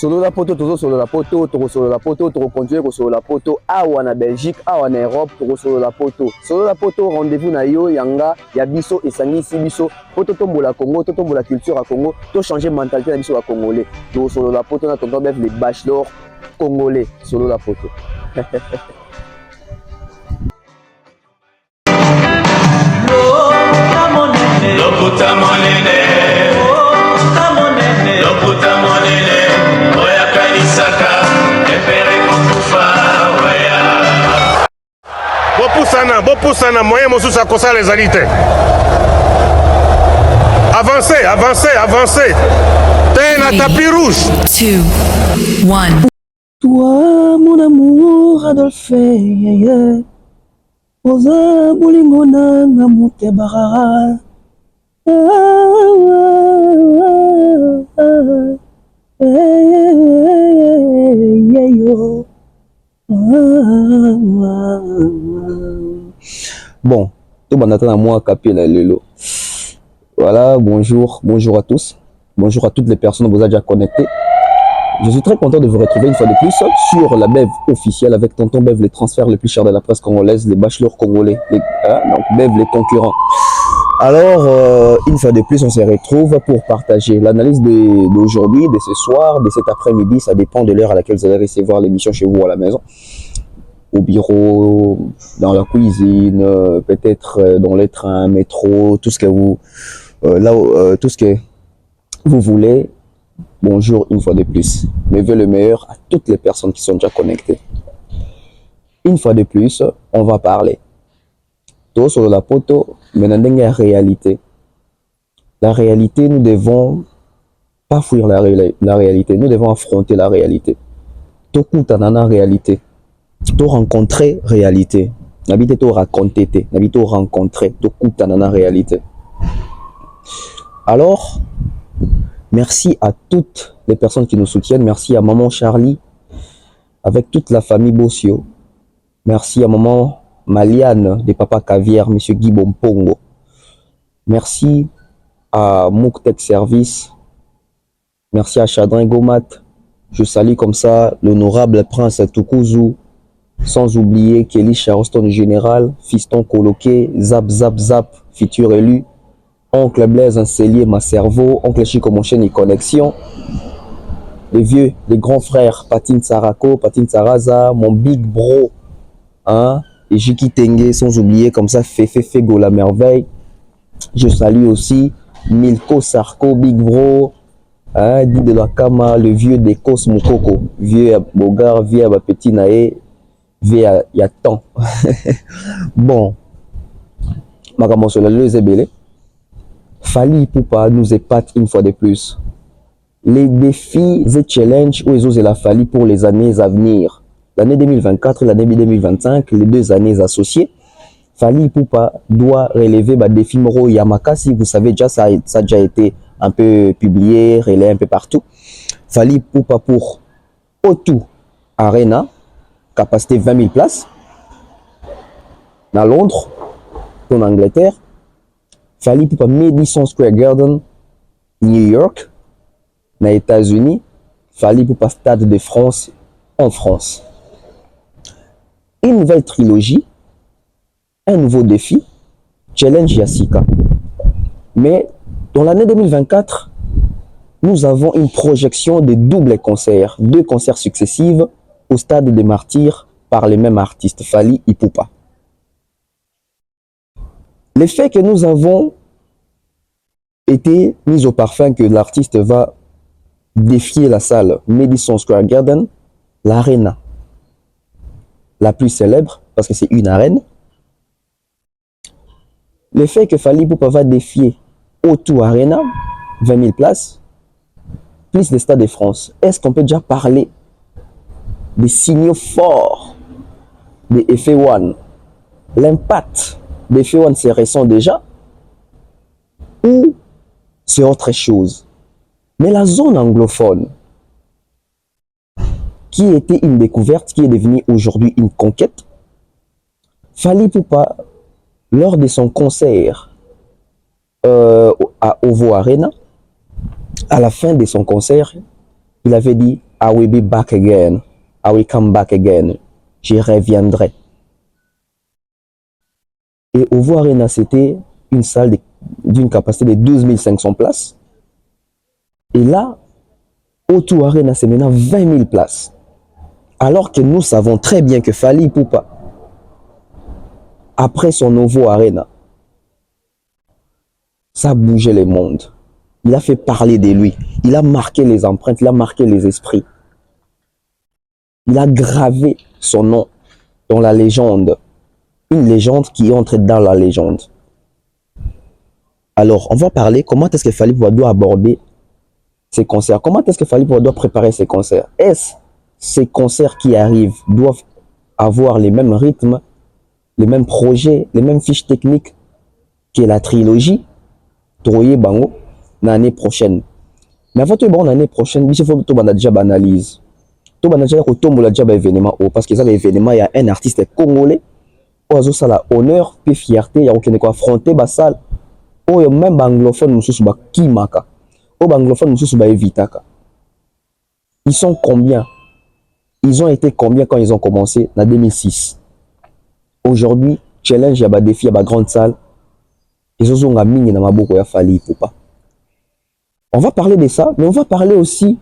Solo la poto, tozo solo la poto, toko solo la poto, toko continuer solo la poto, awa na Belgique, awa na Europe, toko solo la poto. Solo la poto, rendez-vous na yo, yanga, ya biso, esangisi biso, poto tombola Congo, to tombola culture à Congo, to changer mentalité na biso à Congolais. Toko solo la poto, na tonton bef les bachelors congolais, solo la poto. Bopusana, moyen mosusu akosa les alités. Avancez, avancez, avancez. T'es la tapis rouge. 2, 1. Toi, mon amour, Adolphe, Oza Boulingona, Namutebara. Bon, tout le monde à moi capé lelo. Voilà, bonjour à tous. Bonjour à toutes les personnes que vous avez déjà connectées. Je suis très content de vous retrouver une fois de plus sur la BEV officielle avec Tonton Bev, les transferts les plus chers de la presse congolaise, les bachelors congolais, donc Bev, les concurrents. Alors, une fois de plus, on se retrouve pour partager l'analyse d'aujourd'hui, de ce soir, de cet après-midi. Ça dépend de l'heure à laquelle vous allez recevoir l'émission chez vous à la maison, au bureau, dans la cuisine, peut-être dans les trains, métro, tout ce que vous, tout ce que vous voulez. Bonjour une fois de plus. Mes vœux le meilleur à toutes les personnes qui sont déjà connectées. Une fois de plus, on va parler. Tout sur la poto, mais dans la réalité. La réalité, nous devons pas fuir la réalité. Nous devons affronter la réalité. Tout coup, dans la réalité. Tout rencontrer réalité. N'habite tout raconter, n'habite tout rencontrer. Tout coup, dans la réalité. Alors, merci à toutes les personnes qui nous soutiennent. Merci à Maman Charlie, avec toute la famille Bossio. Merci à Maman Maliane, de Papa Cavière, Monsieur Guy Bompongo. Merci à Mouk Service. Merci à Chadrin Gomat. Je salue comme ça l'honorable Prince Toukouzou. Sans oublier Kelly Charleston Général, Fiston Coloqué, Zap Zap Zap, futur élu. Oncle Blaise Ancelier, ma cerveau, Oncle Chico, mon chaîne et connexion. Les vieux, les grands frères, Patine Sarako, Patine Saraza, mon big bro, hein, et Jiki Tengue, sans oublier comme ça, Fefe Fego la merveille. Je salue aussi Milko Sarko, big bro, hein, Di de la Kama, le vieux des Mukoko, vieux à Bogar, vieux à Petit Naé, vieux à Yatan. Bon, ma sur la leuse belé. Fali Poupa nous épate une fois de plus. Les défis et challenges où ils osent la Fali pour les années à venir. L'année 2024 et l'année 2025, les 2 années associées. Fali Poupa doit relever le défi Moro Yamaka. Si vous savez déjà, ça a déjà été un peu publié, relayé un peu partout. Fali Poupa pour O2 Arena, capacité 20 000 places. Dans Londres, en Angleterre. Fali Poupa Madison Square Garden, New York, aux États-Unis. Fali Poupa Stade de France, en France. Une nouvelle trilogie, un nouveau défi, Challenge Yassika. Mais dans l'année 2024, nous avons une projection de double concerts, 2 concerts successifs au Stade des Martyrs par les mêmes artistes, Fali Poupa. Le fait que nous avons été mis au parfum que l'artiste va défier la salle Madison Square Garden, l'arène la plus célèbre, parce que c'est une arène. Le fait que Fali Poupa va défier O2 Arena, 20 000 places, plus le Stade de France. Est-ce qu'on peut déjà parler des signaux forts de FA1? L'impact de FA1, c'est récent déjà, ou c'est autre chose? Mais la zone anglophone, qui était une découverte, qui est devenue aujourd'hui une conquête, Fali Poupa, lors de son concert à OVO Arena, à la fin de son concert, il avait dit I will be back again. I will come back again. J'y reviendrai. Et OVO Arena, c'était une salle d'une capacité de 12 500 places. Et là, O2 Arena, c'est maintenant 20 000 places. Alors que nous savons très bien que Fally Ipupa, après son OVO Arena, ça a bougé le monde. Il a fait parler de lui. Il a marqué les empreintes, il a marqué les esprits. Il a gravé son nom dans la légende. Une légende qui entre dans la légende. Alors, on va parler comment est-ce que Fally Ipupa doit aborder ses concerts. Comment est-ce que Fally Ipupa doit préparer ses concerts. Est-ce ces concerts qui arrivent doivent avoir les mêmes rythmes, les mêmes projets, les mêmes fiches techniques que la trilogie Troye Bango l'année prochaine. Mais avant tout, l'année prochaine, il faut que tu déjà analyse. Tu vas déjà déjà événement parce que ça l'événement, il y a un artiste congolais qui a la honneur et fierté, il y a aucun qui affronter la salle. Oh, même anglophone mususu ba kimaka. Oh, anglophone mususu ba evitaka. Ils sont combien? Ils ont été combien quand ils ont commencé en 2006? Aujourd'hui, challenge, il y a des défis, il y a grande salle. Ils ont mis dans ma bouche, il a Fally Ipupa. On va parler de ça, mais on va parler aussi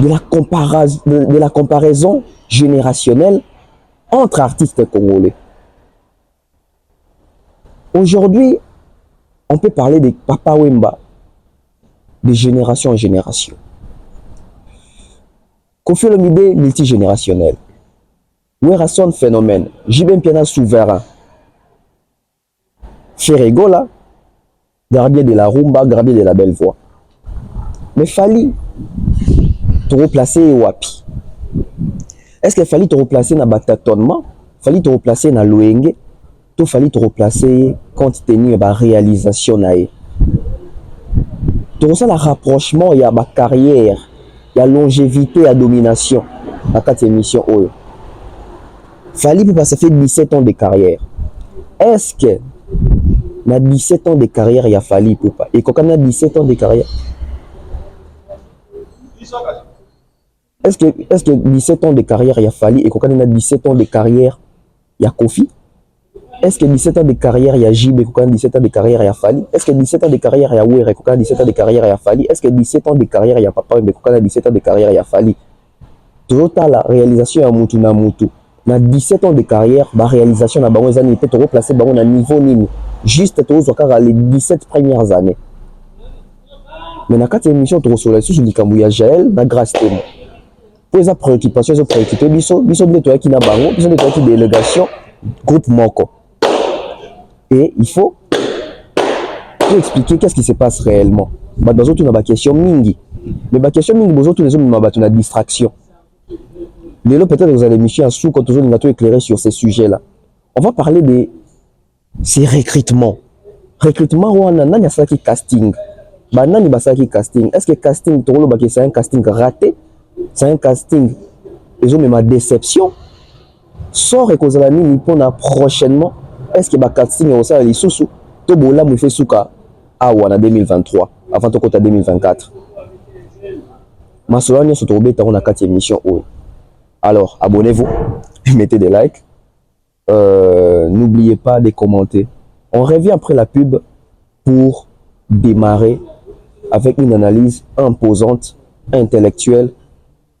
de la comparaison générationnelle entre artistes congolais. Aujourd'hui, on peut parler de Papa Wemba de génération en génération. Koffi Olomide multigénérationnel. Werason phénomène. Jibem Piana souverain. Ferregola, gardien de la rumba, gardien de la belle voix. Mais Fally te replacer wapi? Est-ce que Fally te replacer dans batatonnement? Fally te replacer dans loenge? Tout Fally te replacer compte tenu de la réalisation nae? Tu ressens le rapprochement, il y a ma carrière, il y a longévité, il y a domination dans cette émission. Fally Ipupa, ça fait 17 ans de carrière. Est-ce que dans 17 ans de carrière, il y a Fally Ipupa? Et quand on a 17 ans de carrière, est-ce que 17 ans de carrière, il y a Fally? Et quand on a 17 ans de carrière, il y a Koffi? Est-ce que 17 ans de carrière, il y a Jib? Et quand on a 17 ans de carrière, il y a Fally? Est-ce que 17 ans de carrière, il y a Were? Et quand on a 17 ans de carrière, il y a Fally? Est-ce que 17 ans de carrière, il y a Papa? Et quand on a 17 ans de carrière, il y a Fally? Toujours la réalisation à Moutou na Moutou. Dans 17 ans de carrière, la réalisation na bango ezani peut replacer bango na niveau nini. Juste les 17 premières années. Mais dans cette émission, tu reçois sur le Kambuya Jaël, na grâce témoin. Pour les préoccupations, ils préoccupés, biso de toi qui n'a bango, biso de toi qui délégation, groupe Moko. Et il faut expliquer qu'est-ce qui se passe réellement. Bah dans autres, on a ma question mingi. Mais ma question mingi, vous autres les hommes, on a distraction. Lélo, peut-être vous allez micher un sou quand vous allez éclairer sur ces sujets-là. On va parler de ces recrutements. Recrutement, on a ça qui casting. Bah, nani basa qui casting. Est-ce que casting, c'est un casting raté? C'est un casting. Ils ont même ma déception. Sort et cause la nuit, pour prochainement. Est-ce que bah casting au sein les sous-sous? Tout bon là, me fait souka. Ah, ou en 2023. Avant tout côté 2024. Ma soeur, nous se trouve dans la 4e émission. Alors, abonnez-vous, mettez des likes, n'oubliez pas de commenter. On revient après la pub pour démarrer avec une analyse imposante, intellectuelle,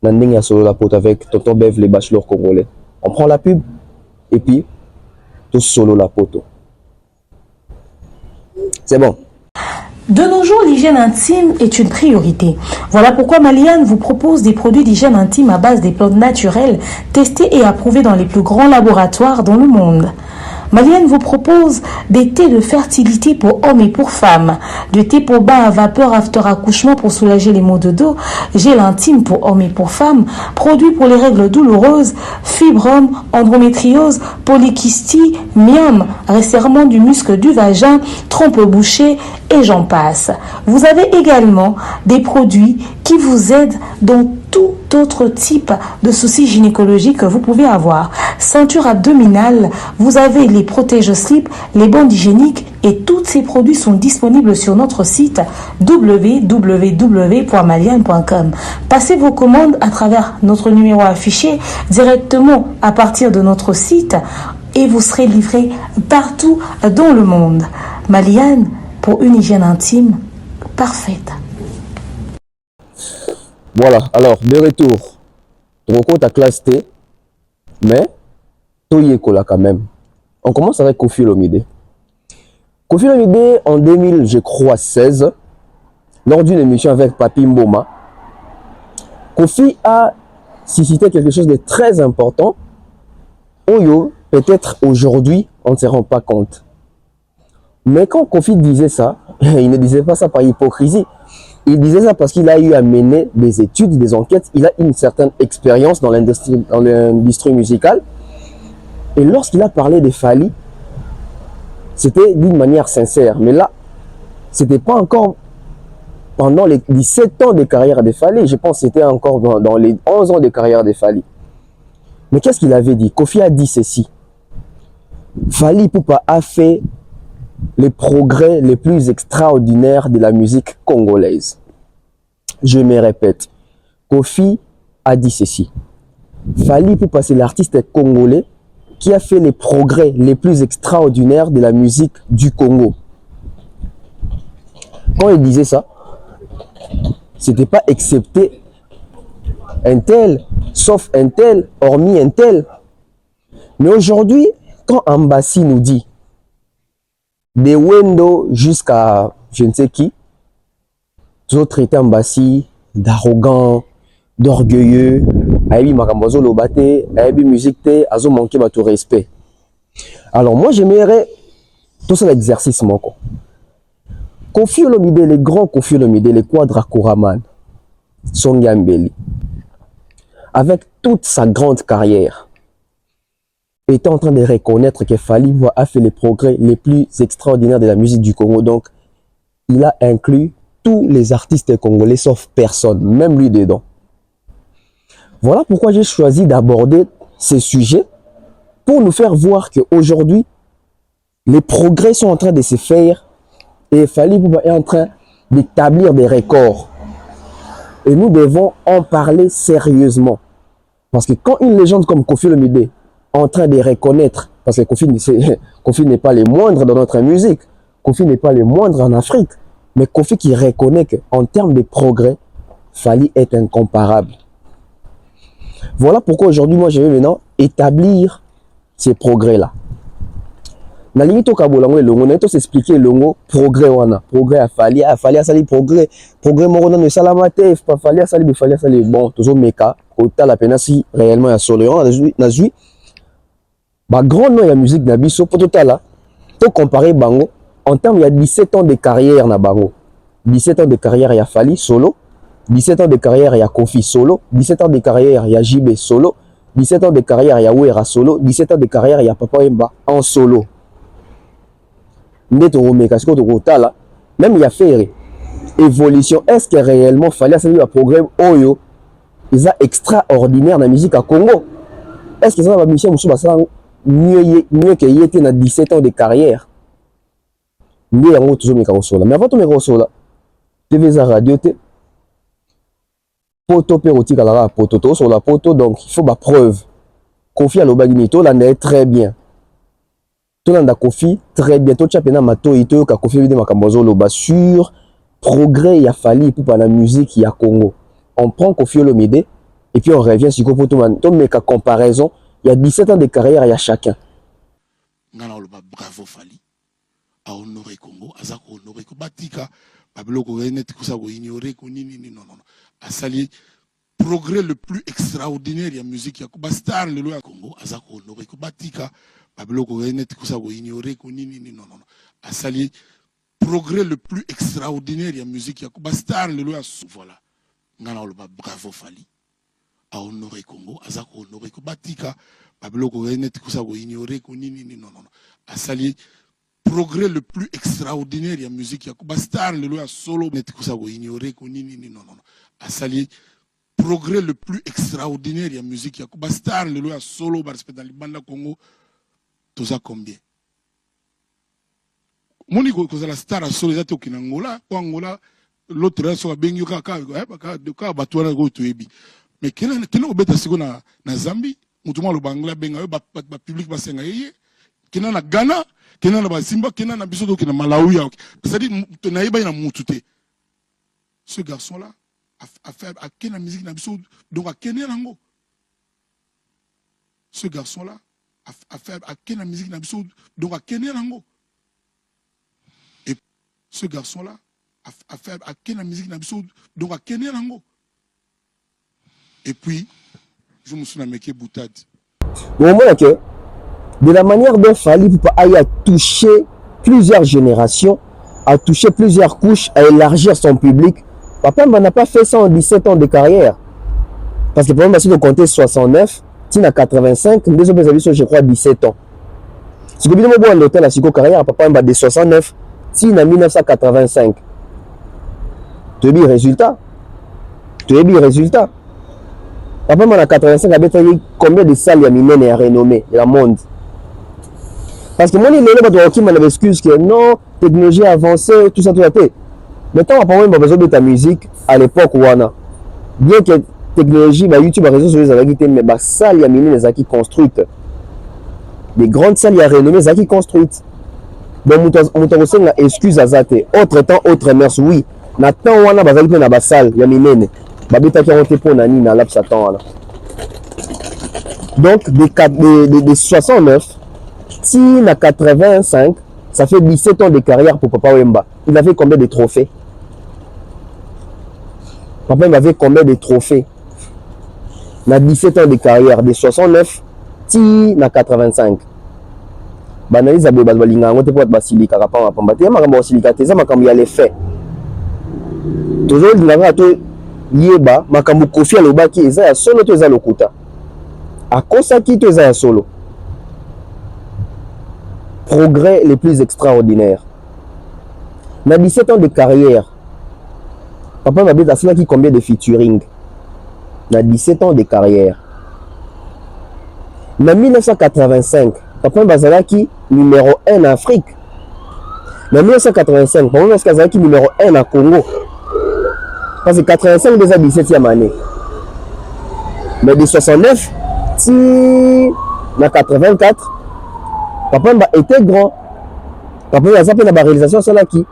Nanding ya solo la pote avec Tonton Bev, les bachelors congolais. On prend la pub et puis tout solo la pote. C'est bon. De nos jours, l'hygiène intime est une priorité. Voilà pourquoi Maliane vous propose des produits d'hygiène intime à base des plantes naturelles testés et approuvés dans les plus grands laboratoires dans le monde. Maliane vous propose des thés de fertilité pour hommes et pour femmes, du thé pour bain à vapeur after accouchement pour soulager les maux de dos, gel intime pour hommes et pour femmes, produits pour les règles douloureuses, fibrome, endométriose, polykystie, myome, resserrement du muscle du vagin, trompe bouchée et j'en passe. Vous avez également des produits qui vous aident dans tout autre type de soucis gynécologiques que vous pouvez avoir. Ceinture abdominale, vous avez les protège-slip, les bandes hygiéniques et tous ces produits sont disponibles sur notre site www.maliane.com. Passez vos commandes à travers notre numéro affiché directement à partir de notre site et vous serez livré partout dans le monde. Maliane, pour une hygiène intime parfaite. Voilà, alors de retour. Trop ta classe T, mais Toyekola quand même. On commence avec Koffi Olomide. Koffi Olomide en 2000, je crois 16, lors d'une émission avec Papi Mboma, Koffi a suscité quelque chose de très important. Oyo, peut-être aujourd'hui, on ne se rend pas compte. Mais quand Koffi disait ça, il ne disait pas ça par hypocrisie. Il disait ça parce qu'il a eu à mener des études, des enquêtes. Il a une certaine expérience dans l'industrie musicale. Et lorsqu'il a parlé de Fally, c'était d'une manière sincère. Mais là, c'était pas encore pendant les 17 ans de carrière de Fally. Je pense que c'était encore dans les 11 ans de carrière de Fally. Mais qu'est-ce qu'il avait dit? Koffi a dit ceci. Fally Ipupa a fait les progrès les plus extraordinaires de la musique congolaise. Je me répète, Koffi a dit ceci. Fally Ipupa, c'est l'artiste congolais qui a fait les progrès les plus extraordinaires de la musique du Congo. Quand il disait ça, c'était pas excepté un tel, sauf un tel, hormis un tel. Mais aujourd'hui, quand Ambassi nous dit de Wendo jusqu'à je ne sais qui, nous traité Ambassi d'arrogant, d'orgueilleux, ayebi makambozo lobate, ayebi musique te, azo manqué ba tout respect. Alors moi j'aimerais tout ça l'exercice moko. Koffi Olomide, les grands Koffi Olomide, les Quadra Koraman, Songa Mbeli, avec toute sa grande carrière, était en train de reconnaître que Fally a fait les progrès les plus extraordinaires de la musique du Congo. Donc, il a inclus tous les artistes congolais, sauf personne, même lui dedans. Voilà pourquoi j'ai choisi d'aborder ces sujets pour nous faire voir qu'aujourd'hui, les progrès sont en train de se faire et Fally est en train d'établir des records. Et nous devons en parler sérieusement. Parce que quand une légende comme Koffi Olomide en train de reconnaître, parce que Koffi n'est pas les moindres dans notre musique, Koffi n'est pas les moindres en Afrique, mais Koffi qui reconnaît qu'en termes de progrès, Fally est incomparable. Voilà pourquoi aujourd'hui, moi, je vais maintenant établir ces progrès-là. Na limite au Kabolango et Longo, on s'expliquer Longo, progrès wana, progrès à Fally a sali progrès morona ne salamate, Fally a sali bon, toujours meka, kota la pena si réellement ya solo, na zui, bah grand nom ya musique na biso, pour tout à là, to comparer bango, en termes il y a 17 ans de carrière na bango, 17 ans de carrière ya Fally solo, 17 ans de carrière ya Koffi solo, 17 ans de carrière ya JB solo, 17 ans de carrière ya Wera solo, 17 ans de carrière ya Papa Wemba en solo. Même il y a fait évolution. Est-ce que réellement Fally a un programme Oyo ils a extraordinaire dans la musique à Congo? Est-ce que ça va Michel Moussou mieux qu'il y était dans 17 ans de carrière? Mais avant tout ça, TV radio poto peroti kalara poto sur la poto, donc il faut la preuve. Koffi à l'Obaginito là est très bien. Tout le monde a Koffi très bien. Tout le monde a Koffi sur progrès il a fallu pour la musique il y a Congo. On prend Koffi Olomide et puis on revient sur pour tout le monde. Mais qu'à comparaison, il y a 17 ans de carrière il y a chacun. Bravo Fally. A honorer Congo, a honorer Batika, Babiloko Renet Kusa ignorer Konini non. A sali progrès le plus extraordinaire il y a musique il y a star le loi Congo, a honorer Batika. Babiloko Renet Kusa ignorer Konini non. A sali progrès le plus extraordinaire il y a musique il y a star le loi voilà. Bravo Fally. A honorer Congo, a honorer Batika, Babiloko Renet Kusa ignorer Konini non. A sali progrès le plus extraordinaire il y a musique il y a star le loi solo net Kusa ignorer Konini non. A sali progrès le plus extraordinaire il y a musique il y a star le loi solo parce que dans le banda Congo tout ça combien moni ko la star solo za to kinangola ko Angola l'autre là so bengi ka batwana go to ebi mais kena obeta siko na Zambie mutuma lo bangla benga ba public ba senga yeye kena na Ghana kena na Bazimba kena na biso do kena Malawi c'est-à-dire to naïba na mutute ce garçon là a fait à kena musique na biso donc à kena nango ce garçon là a fait à kena musique na biso donc à kena nango et ce garçon là a fait à kena musique na biso donc à kena nango et puis je me suis nameke boutade. Bon, moi, que de la manière dont Fally Ipupa a touché plusieurs générations, a touché plusieurs couches, à élargir son public, Papa n'a pas fait ça en 17 ans de carrière. Parce que pour moi, si on comptait 69, Tina 85, nous avons je crois 17 ans. Si vous avez un hôtel à Siko carrière, Papa Mba de 69, Tina 1985. Tu as vu le résultat? Tu as vu le résultat? Papa Mba en 85, il y a combien de salles il y a renommées dans le monde? Parce que moi, il y a des excuses que non, technologie avancée, tout ça, tout ça. Mais quand on a besoin de ta musique, à l'époque, bien que technologie, YouTube, réseaux sociaux, mais les salles, il y a des acquis construites. Des grandes salles, il y a renommées, des acquis construites. Donc, on a aussi une excuse à ça. Autre temps, autre mers, oui. Maintenant, on a des salles, il y a des babeta qui ont été pour Nani, dans l'abs temps. Donc, de 69, si à 85, ça fait 17 ans de carrière pour Papa Wemba. Il avait combien de trophées? Papa Wemba avait combien de trophées? Il a 17 ans de carrière, de 69, si à 85. Banalise à Balinga, on te peut basilika, rapam, rapam, ma basilika, t'es ma cambi à l'effet. Toujours, il n'avait à tout. Yeba makambu kofi alobaki eza ya solo to eza lokuta akosaki to eza ya solo. Progrès les plus extraordinaires na 17 ans de carrière. Papa Mabé a fait combien de featuring na 17 ans de carrière. Na 1985 Papa Bazalaki numéro 1 en Afrique. Na 1985 Papa Bazalaki numéro 1 en Congo. Parce que 85 déjà 17e année. Mais de 69, si na 84, Papa Mba était grand. Papa Mba a fait la réalisation sur la qui.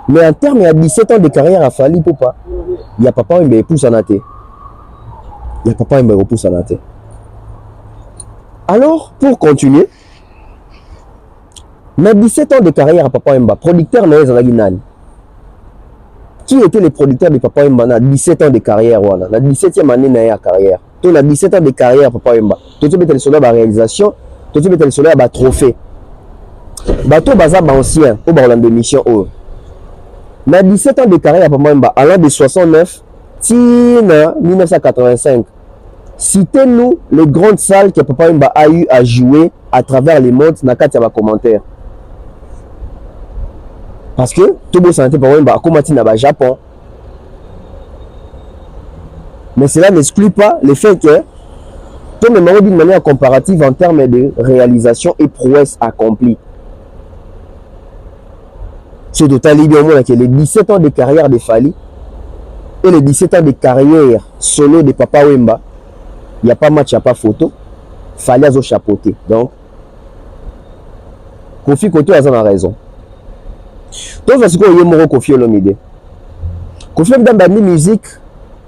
Mais en termes de 17 ans de carrière à Fally Ipupa, il y a Papa Mba pousse en athée. Il y a Papa Mba pousse en athée. Alors, pour continuer, mais 17 ans de carrière à Papa Mba, producteur Noé Zalaginani. Qui était le producteur de Papa Wemba na 17 ans de carrière voilà, la 17e année de carrière. Tu as 17 ans de carrière Papa Wemba. Tu as mis le solo à réalisation, tu as mis le solo à trophée. Bateau bazar ancien au Barland de mission oh. Na 17 ans de carrière Papa Wemba allant de 69 tina 1985. Citez-nous les grandes salles que Papa Wemba a eu à jouer à travers les mondes na carte ya commentaire. Parce que tout le monde s'en était pour moi, comme au Japon. Mais cela n'exclut pas le fait que tout le monde d'une manière comparative en termes de réalisation et prouesse accomplie. C'est totalement bien que les 17 ans de carrière de Fally et les 17 ans de carrière solo de Papa Wemba, il n'y a pas match, il n'y a pas photo. Fally a chapeauté. Donc, Kofi Koto a raison. Donc, c'est ce qu'on y a Kofi Olomide. Kofi Olomide a mis musique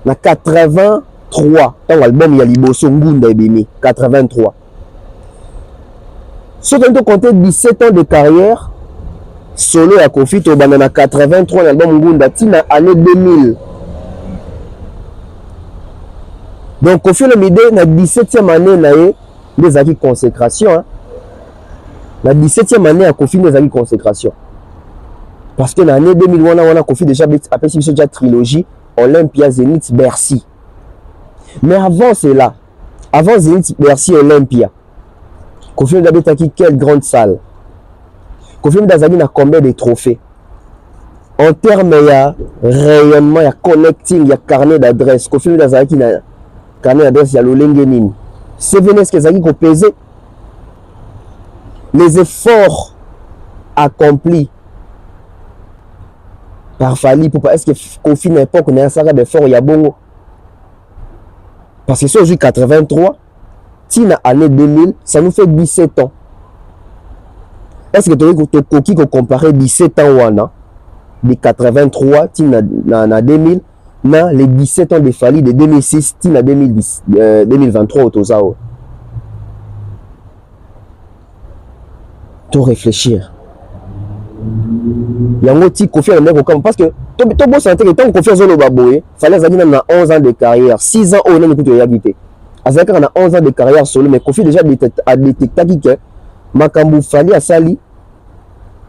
en 83. Dans l'album, il y a Liboso Ngunda Ebimi. 83. Si on compte 17 ans de carrière, solo à Kofi Olomide en 83, l'album Ngunda, tina année 2000. Donc, Kofi Olomide, dans la 17e année, des acquis consécration. La 17e année à Kofi des acquis consécration. Parce que dans l'année 2001, on a Kofi déjà appelé déjà trilogie Olympia, Zénith, Bercy. Mais avant cela, avant Zénith, Bercy, Olympia, Kofi a acquis quelle grande salle? Kofi a combien de trophées? En termes de rayonnement, il y a connecting, il y a carnet d'adresse. Kofi a acquis carnet d'adresse, il y a l'Olengenin. C'est venu ce qu'ils ont pesé. Les efforts accomplis par Fally Ipupa. Est-ce que Kofi n'importe n'a ça de fort ya bongo? Parce que c'est aujourd'hui 83, tina année 2000, ça nous fait 17 ans. Est-ce que tu as comparé 17 ans wana de 83 tina na 2000 na les 17 ans de Fally de 2006 tina 2023 au Tozao? Tout réfléchir. Yango ti Kofi a le comme parce que tout bon sentir que tant Kofi a zolo baboye, fallait Zadina na 11 ans de carrière, 6 ans on a écouté yabité. Azaka na 11 ans de carrière solo mais Kofi déjà a détecté que makambu Fally a sali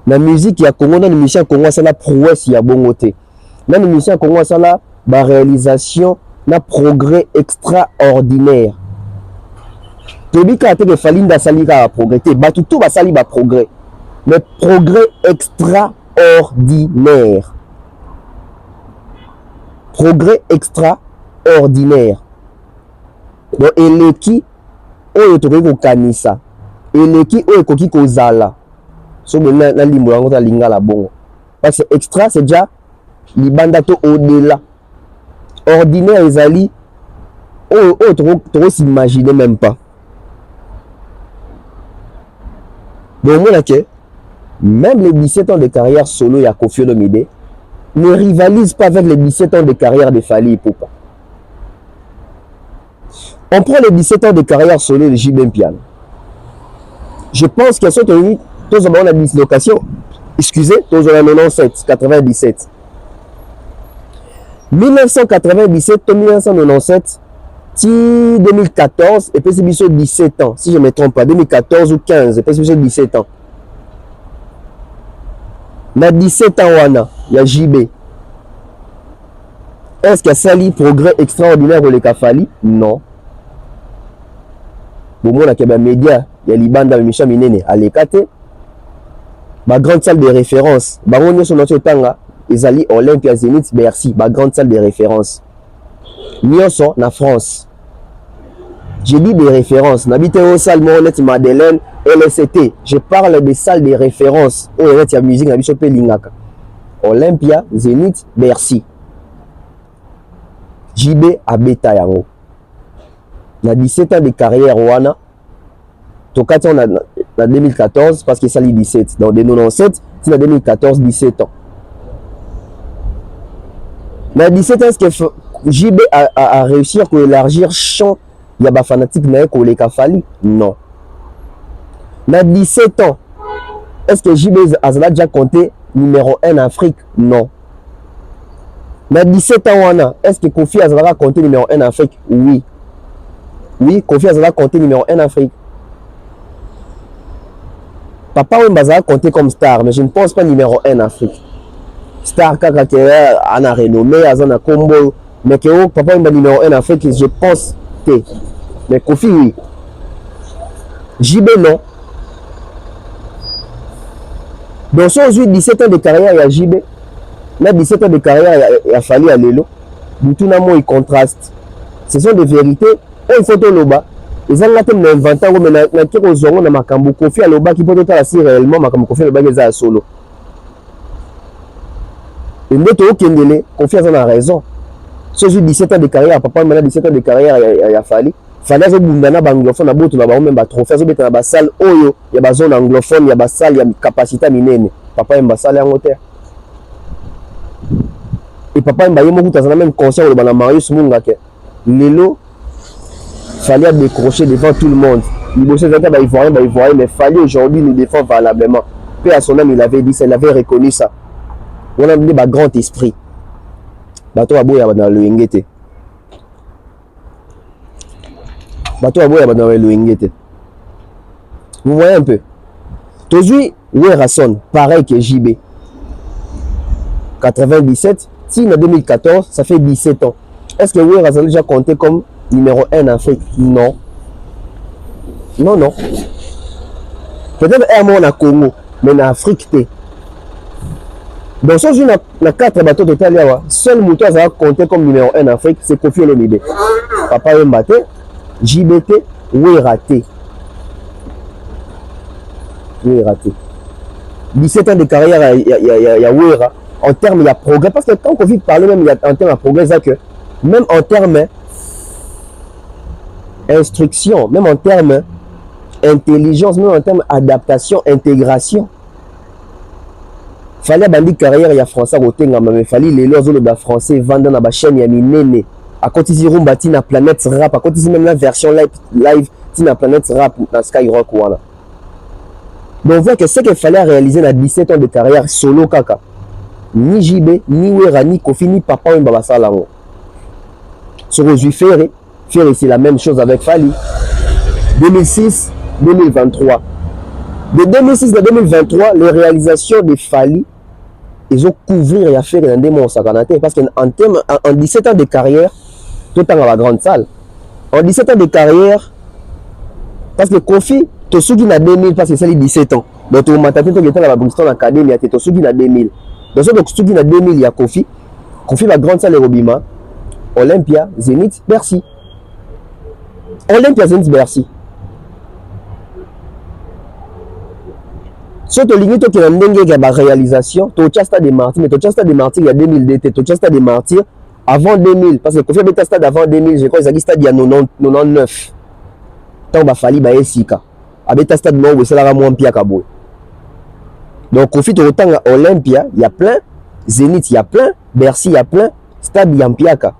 na musique ya Congo na musicien Congo ça la prouesse ya bongoté. Na musicien Congo ça la ba réalisation na progrès extraordinaire. Tobika te que Fally nda sali ka progresser, ba tout ba sali ba progrès. Mais progrès extraordinaire. Progrès extraordinaire. Donc, eleki, oyo tokoki kokanisa. Eleki, oyo ekoki kozala. So, na limbo yango ta lingala bongo. Parce que extra, c'est déjà libanda to au-delà. Ordinaire, ezali, oyo toko s'imaginer même pas. Donc, moi, là, même les 17 ans de carrière solo ya Koffi Olomide ne rivalisent pas avec les 17 ans de carrière de Fally Ipupa. On prend les 17 ans de carrière solo de JB Mpiana. Je pense qu'elles sont tenues, tous en la dislocation, excusez, tous en 97, 97. 1997, 1997, 2014, et puis c'est 17 ans, si je ne me trompe pas, 2014 ou 15, et puis c'est 17 ans. Na 17 ans wana ya JB. Est-ce qu'il y a sali progrès extraordinaire pour les Fally? Non. Bon, moi, il y a des médias, il y a Libanda, Micha Minene, à l'écate. Ma grande salle de référence. Baron sur notre tanga, ils allaient Olympia, Zénith, Bercy, ma grande salle de référence. Nyonso, na France. J'ai dit des références. N'habite au salle Monette, Madeleine, LST. Je parle des salles de référence. Oh, il y a musique, n'habite au Lingaka. Olympia, Zénith, Bercy. JB à Beta Yango. Na 17 ans de carrière, Wana. Tokati on a 2014 parce que ça lit 17. Donc de 97, c'est en 2014, 17 ans. Na 17 ans, est-ce que JB a réussi à élargir champ? Il y a des fanatiques qui ont Fally? Non. Na 17 ans, est-ce que JB a déjà compté numéro 1 en Afrique? Non. Na 17 ans, est-ce que Kofi a compté numéro 1 en Afrique? Oui. Oui, Kofi a compté numéro 1 en Afrique. Papa Wemba a compté comme star, mais je ne pense pas numéro 1 en Afrique. Star Kaka a une renommée, a un combo, mais que Papa Wemba numéro 1 en Afrique, je pense que. Mais Kofi, oui. JB, non. Donc, si aujourd'hui 17 ans de carrière, il y a JB. Là, 17 ans de carrière, il a fallu aller là. Tout le monde, il contraste. Ce sont des vérités. Il faut que l'on ils ont inventé, mais il y a un Kofi à l'Oba qui peut être assis réellement, mais Kofi à l'Oba qui est solo. Et nous, Kofi a raison. Si j'ai 17 ans de carrière, papa, il a 17 ans de carrière, il a fallu. Fallait que les anglophones aient même un trophée, il y a des salles, il y a des zones anglophones, il y a des salles, il y a une capacité minée. Papa, il y a des salles en hauteur. Et papa, il y a même conscient de Marius Munga. Lelo, fallait décrocher devant tout le monde. Il voyait, mais il fallait aujourd'hui nous défendre valablement. Puis à son âme, il avait dit ça, il avait reconnu ça. On a dit un grand esprit. Bateau à bout, il y a dans le Ngete. Bateau à bout, il y a dans le Ngete. Vous voyez un peu. Aujourd'hui, Werason, pareil que JB. 97, si en 2014, ça fait 17 ans. Est-ce que Werason a déjà compté comme numéro 1 en Afrique? Non. Non, non. Peut-être un mois en Congo, mais en Afrique, t'es. Donc, si on a 4 bateaux total, seul mouton a compté comme numéro 1 en Afrique, c'est Koffi Olomide. Papa Mbate, JBT, Weraté. Weraté. 17 ans de carrière, il y a Wera. en termes il y a progrès parce que quand Covid parlait même il y a en termes de progrès c'est que même en termes instruction, même en termes intelligence, même en termes adaptation, intégration. Fallait bandi carrière il y a français côté ngamba mais fallait les lois de français vendre dans la chaîne ya minene à côté rumba tina planète rap à côté même la version live tina planète rap dans Skyrock voilà. Donc on voit que ce qu'il fallait réaliser dans 17 ans de carrière solo kaka. Ni JB, ni Wera, ni Kofi, ni Papa Wemba Basalango. Sur aujourd'hui Ferré, c'est la même chose avec Fali. 2006, 2023. De 2006 à 2023, les réalisations de Fali, ils ont couvert et à faire dans des mots parce qu'en 17 ans de carrière, tout le temps à la grande salle. En 17 ans de carrière, parce que Kofi, tu as 2000 parce que c'est les 17 ans. Donc tu as dans la Bristol Academy, tu as 2000. Donc tu as 2000, il y a Kofi. Kofi, la grande salle de Robima, Olympia, Zénith, Bercy. Olympia, Zénith, Bercy. Si tu as limité qui a la réalisation, tu as Stade des Martyrs, mais tu as Stade des Martyrs il y a 2000 tu as Stade des Martyrs avant 2000, parce que Kofi a Stade avant 2000, je crois que Stade il y a 99. Tant que Fali ba Esika. Abeta Stade non, c'est la moins pire Kaboy. Donc Kofi tu autant à Olympia, il y a plein, Zénith il y a plein, Bercy il y a plein, Stade il y a Mpiaka.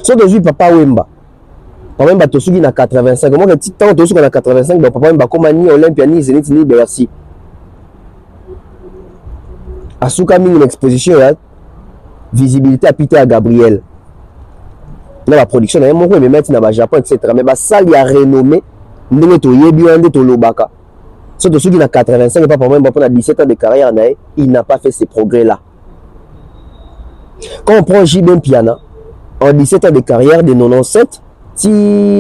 So de Papa Wemba. Papa Wemba to sugi na 85. Moi petit temps to sugi na 85, donc Papa Wemba comme ni Olympia ni Zénith ni Bercy. Asuka mis une exposition là, visibilité à Peter à Gabriel. Dans la production, il y a un peu de mettre dans le Japon, etc. Mais la salle il y a renommé, to Lobaka. Sauf ceux qui ont 85 et pas pour moi, pendant 17 ans de carrière, il n'a pas fait ces progrès-là. Quand on prend JB Piana, en 17 ans de carrière, de 97, si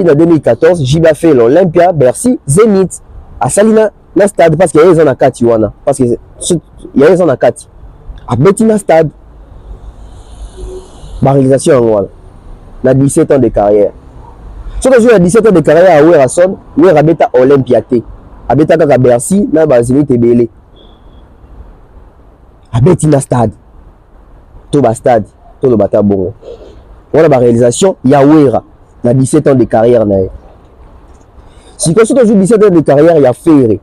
en 2014, JB a fait l'Olympia, Bercy, Zénith, à Salina, le stade, parce qu'il y a des gens à Kati, parce qu'il y a des gens à Kati. À Bettina Stade, la réalisation en Wall. Na 17 ans de carrière. Si tu as 17 ans de carrière à Werason, Wera beta Olympia T. Abeta kaka Bercy, na Bazini Tebele. Abeti na stade. To ba stade, to le bata bongo. Voilà la réalisation, ya Wera na 17 ans de carrière na. Si tu as 17 ans de carrière, ya Ferré.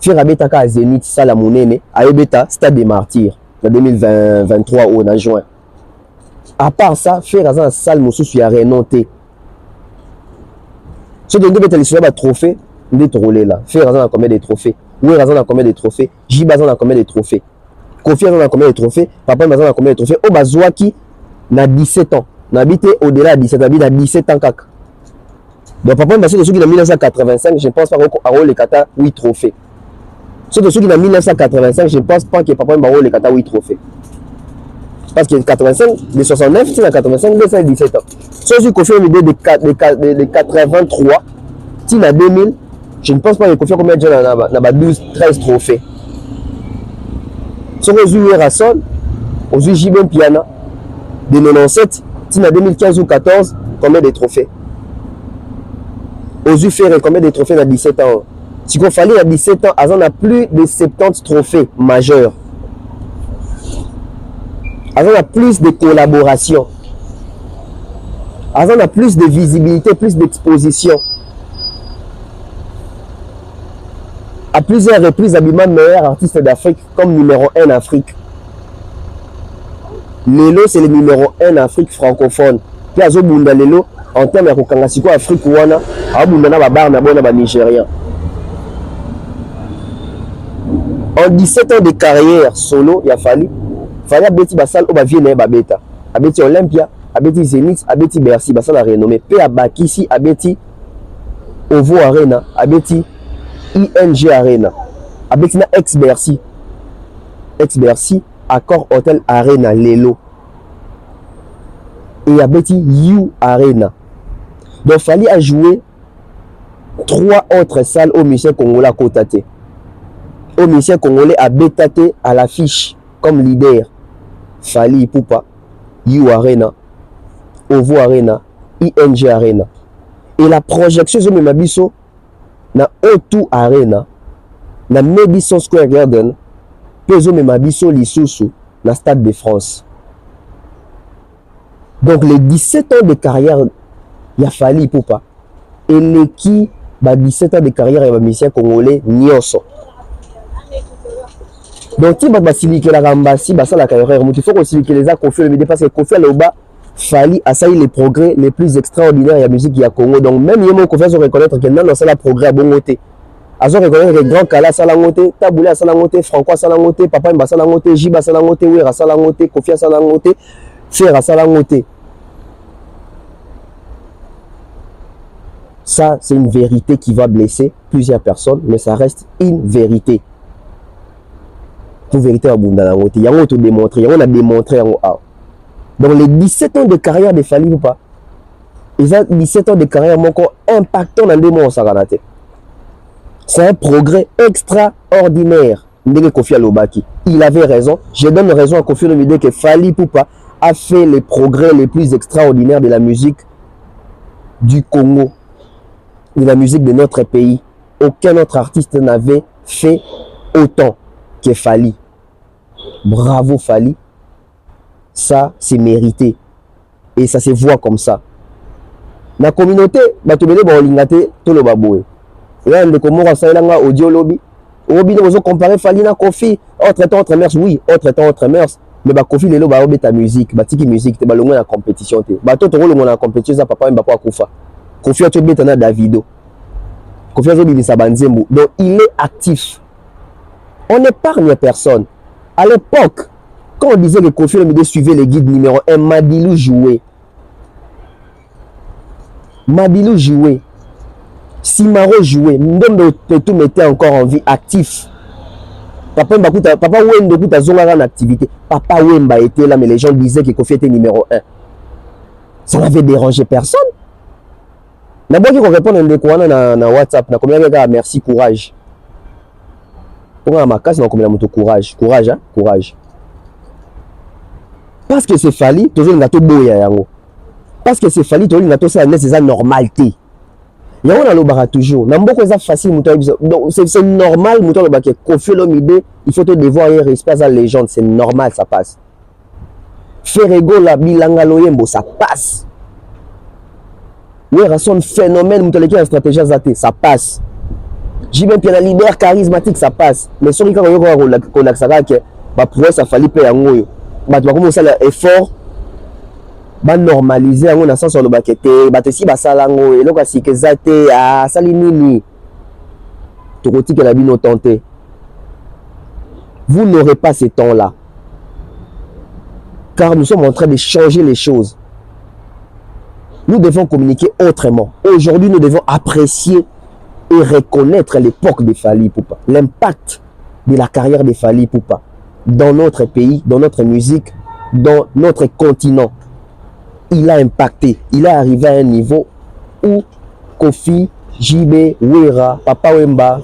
Ferré abeta ka Zénith sala monene, abeta Stade des Martyrs en 2023 ou en juin. À part ça, faire un salle moussou a remonté. Si tu as des trophées, des trollés là. Faire un combien de trophées. Oui, raison a combien de trophées. Jibazan a combien de trophées. Kofi a combien de trophées. Papa Mazan a combien de trophées. Obazouaki n'a 17 ans. N'habite au-delà de 17 ans. Il a 17 ans. Donc Papa Mazan de ceux qui ont 1985, je ne pense pas qu'à les kata 8 trophées. Ceux de ceux qui ont 1985, je ne pense pas que Papa Mazan les kata 8 trophées. Parce que 85, de 69, c'est la 85, c'est 17 ans. Si je confie une idée de 83, si la 2000, je ne pense pas que Kofi combien de gens dans 12, 13 trophées. Si on joue Rasson, on joue Jibon Piana, de 97, si la 2015 ou 14, combien de trophées. On joue Ferré, combien de trophées dans 17 ans. Si on fallait à 17 ans, on a plus de 70 trophées majeurs. On a plus de collaboration. On a plus de visibilité, plus d'exposition. À plusieurs reprises, Abima, meilleur artiste d'Afrique, comme numéro 1 en Afrique. Lelo, c'est le numéro 1 en Afrique francophone. Puis, Azobunda Lelo, en termes de Kangasiko, Afrique, Wana, Abundana, Babar, Nabona, Nigérien. En 17 ans de carrière solo, il a fallu abeti basal o bavie na babeta abeti Olympia abeti Zénith abeti Bercy basal a renommé pe abakisi abeti Ovo Arena abeti ING Arena abeti na ex Bercy Accor Hotel Arena lelo et abeti You Arena. Donc fallait à jouer 3 autres salles au musée congolais à Kotate. Au musée congolais à Bétate à l'affiche comme leader. Fali Poupa, You Arena, Ovo Arena, ING Arena. Et la projection de Mabiso na O2 Arena, na Madison Square Garden, Peso Memabiso Lisusu, la Stade de France. Donc les 17 ans de carrière, il a fallu pour pas. Et les qui, 17 ans de carrière, il y a musicien congolais, Nyonso. Donc si basilique la rambasi, ça la carrière, il faut qu'on que les a confiés, mais parce que Kofi Aloba, Fali a ça les progrès les plus extraordinaires de la musique du Congo. Donc même il y a confiance à reconnaître que non, c'est le progrès à bon côté. À reconnaître que grand Kala Salangote, Taboula Salangote, Francois Salangote, Papa Mba Salangote, Jiba Salangote, Wera Salangote, Kofi Salangote, Fer Salangote. Ça, c'est une vérité qui va blesser plusieurs personnes, mais ça reste une vérité. Une vérité à Bundanangote. Il y a un autre démontré, il y a un démontré en haut. Dans les 17 ans de carrière de Fali ou pas, ils ont 17 ans de carrière encore impactant dans le monde. C'est un progrès extraordinaire. Kofi Alobaki. Il avait raison. Je donne raison à Kofi Olomide que Fali Poupa a fait les progrès les plus extraordinaires de la musique du Congo, de la musique de notre pays. Aucun autre artiste n'avait fait autant que Fali. Bravo Fali. Ça, c'est mérité. Et ça se voit comme ça. La communauté, batubele ba olingate to lo baboué. Là, le Comore ça langa audio lobby. Obi nous comparer Fali na Kofi, autre temps autre mœurs, oui, autre temps autre mœurs. Mais ba Kofi lelo ba obeta musique, ba tiki musique te ba longo na compétition te. Ba to longo na compétition ça papa Mba akufa. Kofi a to beta na Davido. Kofi a zo sa banzembo. Donc il est actif. On n'épargne personne. À l'époque, quand on disait que Kofi Olomide suivait les guides numéro 1, Madilou jouait. Madilou jouait. Simaro jouait. Ndombe tout mettait encore en vie, actif. Papa Wemba Kuta Zonga en activité. Papa Wemba était là, mais les gens disaient que Kofi était numéro 1. Ça n'avait dérangé personne. D'abord, qu'on répond à WhatsApp, na combien de gars, merci, courage. Pour ma casse, on a combien de courage. Courage, hein? Courage. Parce que c'est Fali, toujours une gâteau boya yango. Parce que c'est Fali, toujours une gâteau c'est la normalité. Yango na lobara toujours. Na mboko eza facile muto donc c'est normal muto lobaka Kofi Olomide, il faut te devoir et respect à la légende, c'est normal, ça passe. Ferrego la bilanga loyembo, ça passe. Ouais, son phénomène muto leki en stratégie zaté, ça passe. Jibem Piana leader charismatique, ça passe. Mais sur les cas qu'on a ça que bah pour ça Fali pe yango yo. Bah tu vas commencer l'effort ba normaliser yango na sens lobaka te ba te si ba salango et loka si que zate a sali nini to koti que la bino tenter. Vous n'aurez pas ce temps-là. Car nous sommes en train de changer les choses. Nous devons communiquer autrement. Aujourd'hui, nous devons apprécier et reconnaître l'époque de Fali Poupa, l'impact de la carrière de Fali Poupa dans notre pays, dans notre musique, dans notre continent. Il a impacté, il est arrivé à un niveau où Kofi, JB, Wera, Papa Wemba,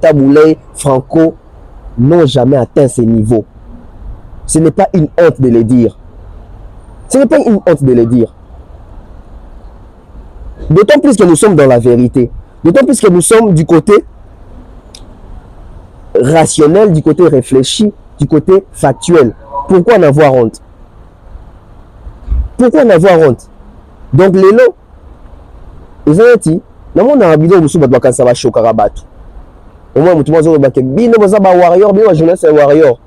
Taboulé, Franco n'ont jamais atteint ces niveaux. Ce n'est pas une honte de le dire. Ce n'est pas une honte de le dire. D'autant plus que nous sommes dans la vérité. D'autant plus que nous sommes du côté rationnel, du côté réfléchi, du côté factuel. Pourquoi en avoir honte? Pourquoi en avoir honte? Donc, les lots, ils ont dit, dans mon habitude, vous savez que ça va choquer à battre. Au moins, vous savez que bien, vous avez un warrior, bien, je c'est un warrior.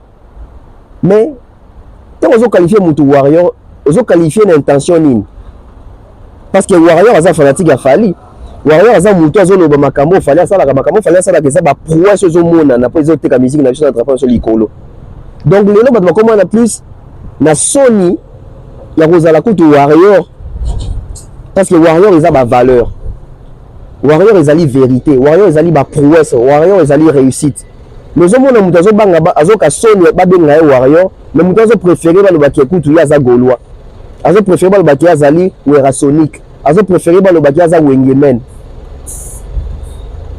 Mais, quand vous qualifiez un warrior, vous qualifiez une intention. Parce que warrior, c'est un fanatique à Fali. Warrior aza muto azo loba makambo fallait ça la makambo fallait ça la que ça ba prouesse zo mona na pas ezoteka musique na biso na trafa sur likolo. Donc lelo ba comment na plus na Sony ya kozala kutu warrior parce que warrior ils a ba valeur. Warrior ils ali vérité, warrior ils ali ba prouesse, warrior ils ali réussite. Mais zo mona muto azo banga azo ka Sony ba benga warrior, mais muto azo préférer ba loba kutu ya za gaulois. Azo préférer ba loba ki azali wera sonique. Azo préféré ba loba ki aza wengemen.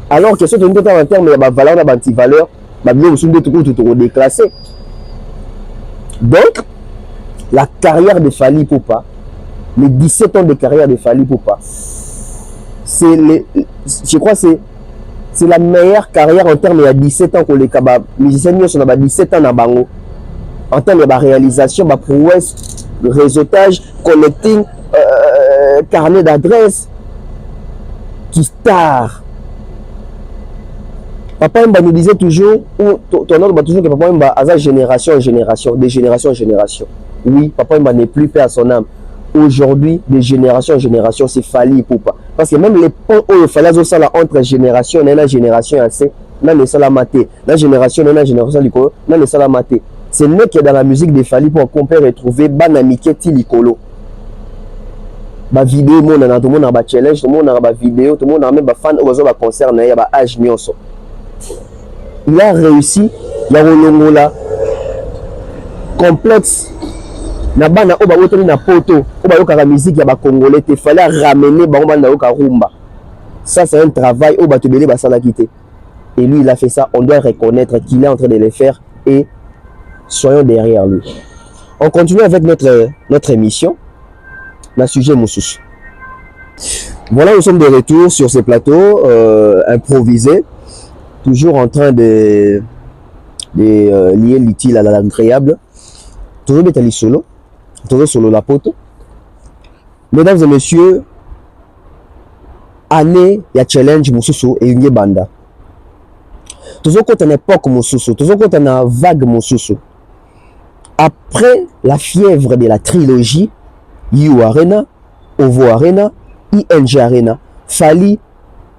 Alors que ce que nous avons en termes de valeur, de anti-valeur, nous sommes tout déclassés. Donc, la carrière de Fali Poupa, les 17 ans de carrière de Fali Poupa, c'est je crois c'est c'est la meilleure carrière en termes de 17 ans que les musiciens sont 17 ans na bango. En termes de réalisation, prouesse, réseautage, connecting, carnet d'adresse, qui star. Papa Mba nous disait toujours, ou ton autre toujours que Papa Mba a génération en génération, de génération en génération. Oui, Papa Mba n'est plus paix à son âme. Aujourd'hui, de génération en génération, c'est Fally Ipupa. Parce que même les ponts où il fallait entre génération et la génération assez, là les salles maté, la génération et la génération likolo, là les salles maté. C'est nous qui est dans la musique de Fally pour qu'on peut retrouver Banamike Tilikolo. Ba vidéo mon na tout le monde a ba challenge, tout le monde a ba vidéo, tout le monde a même ba fan au ba concert na ya ba âge nyonso. Il a réussi, il a rolongola complexe. Na bana oba wotoni na poto oba yoka la musique ya ba congolais te fallait ramener ba bana yoka rumba. Ça c'est un travail oba tebele ba sala kité. Et lui il a fait ça, on doit reconnaître qu'il est en train de le faire et soyons derrière lui. On continue avec notre émission. Le sujet Moussous. Voilà, nous sommes de retour sur ces plateaux improvisés, toujours en train de lier l'utile à l'agréable. Toujours mettre solo. Toujours solo la poto. Mesdames et messieurs, année il y a challenge Moussousou et une banda. Toujours quand on époque Moussousou, toujours quand on a vague Moussousou. Après la fièvre de la trilogie, You Arena, Ovo Arena, ING Arena, Fally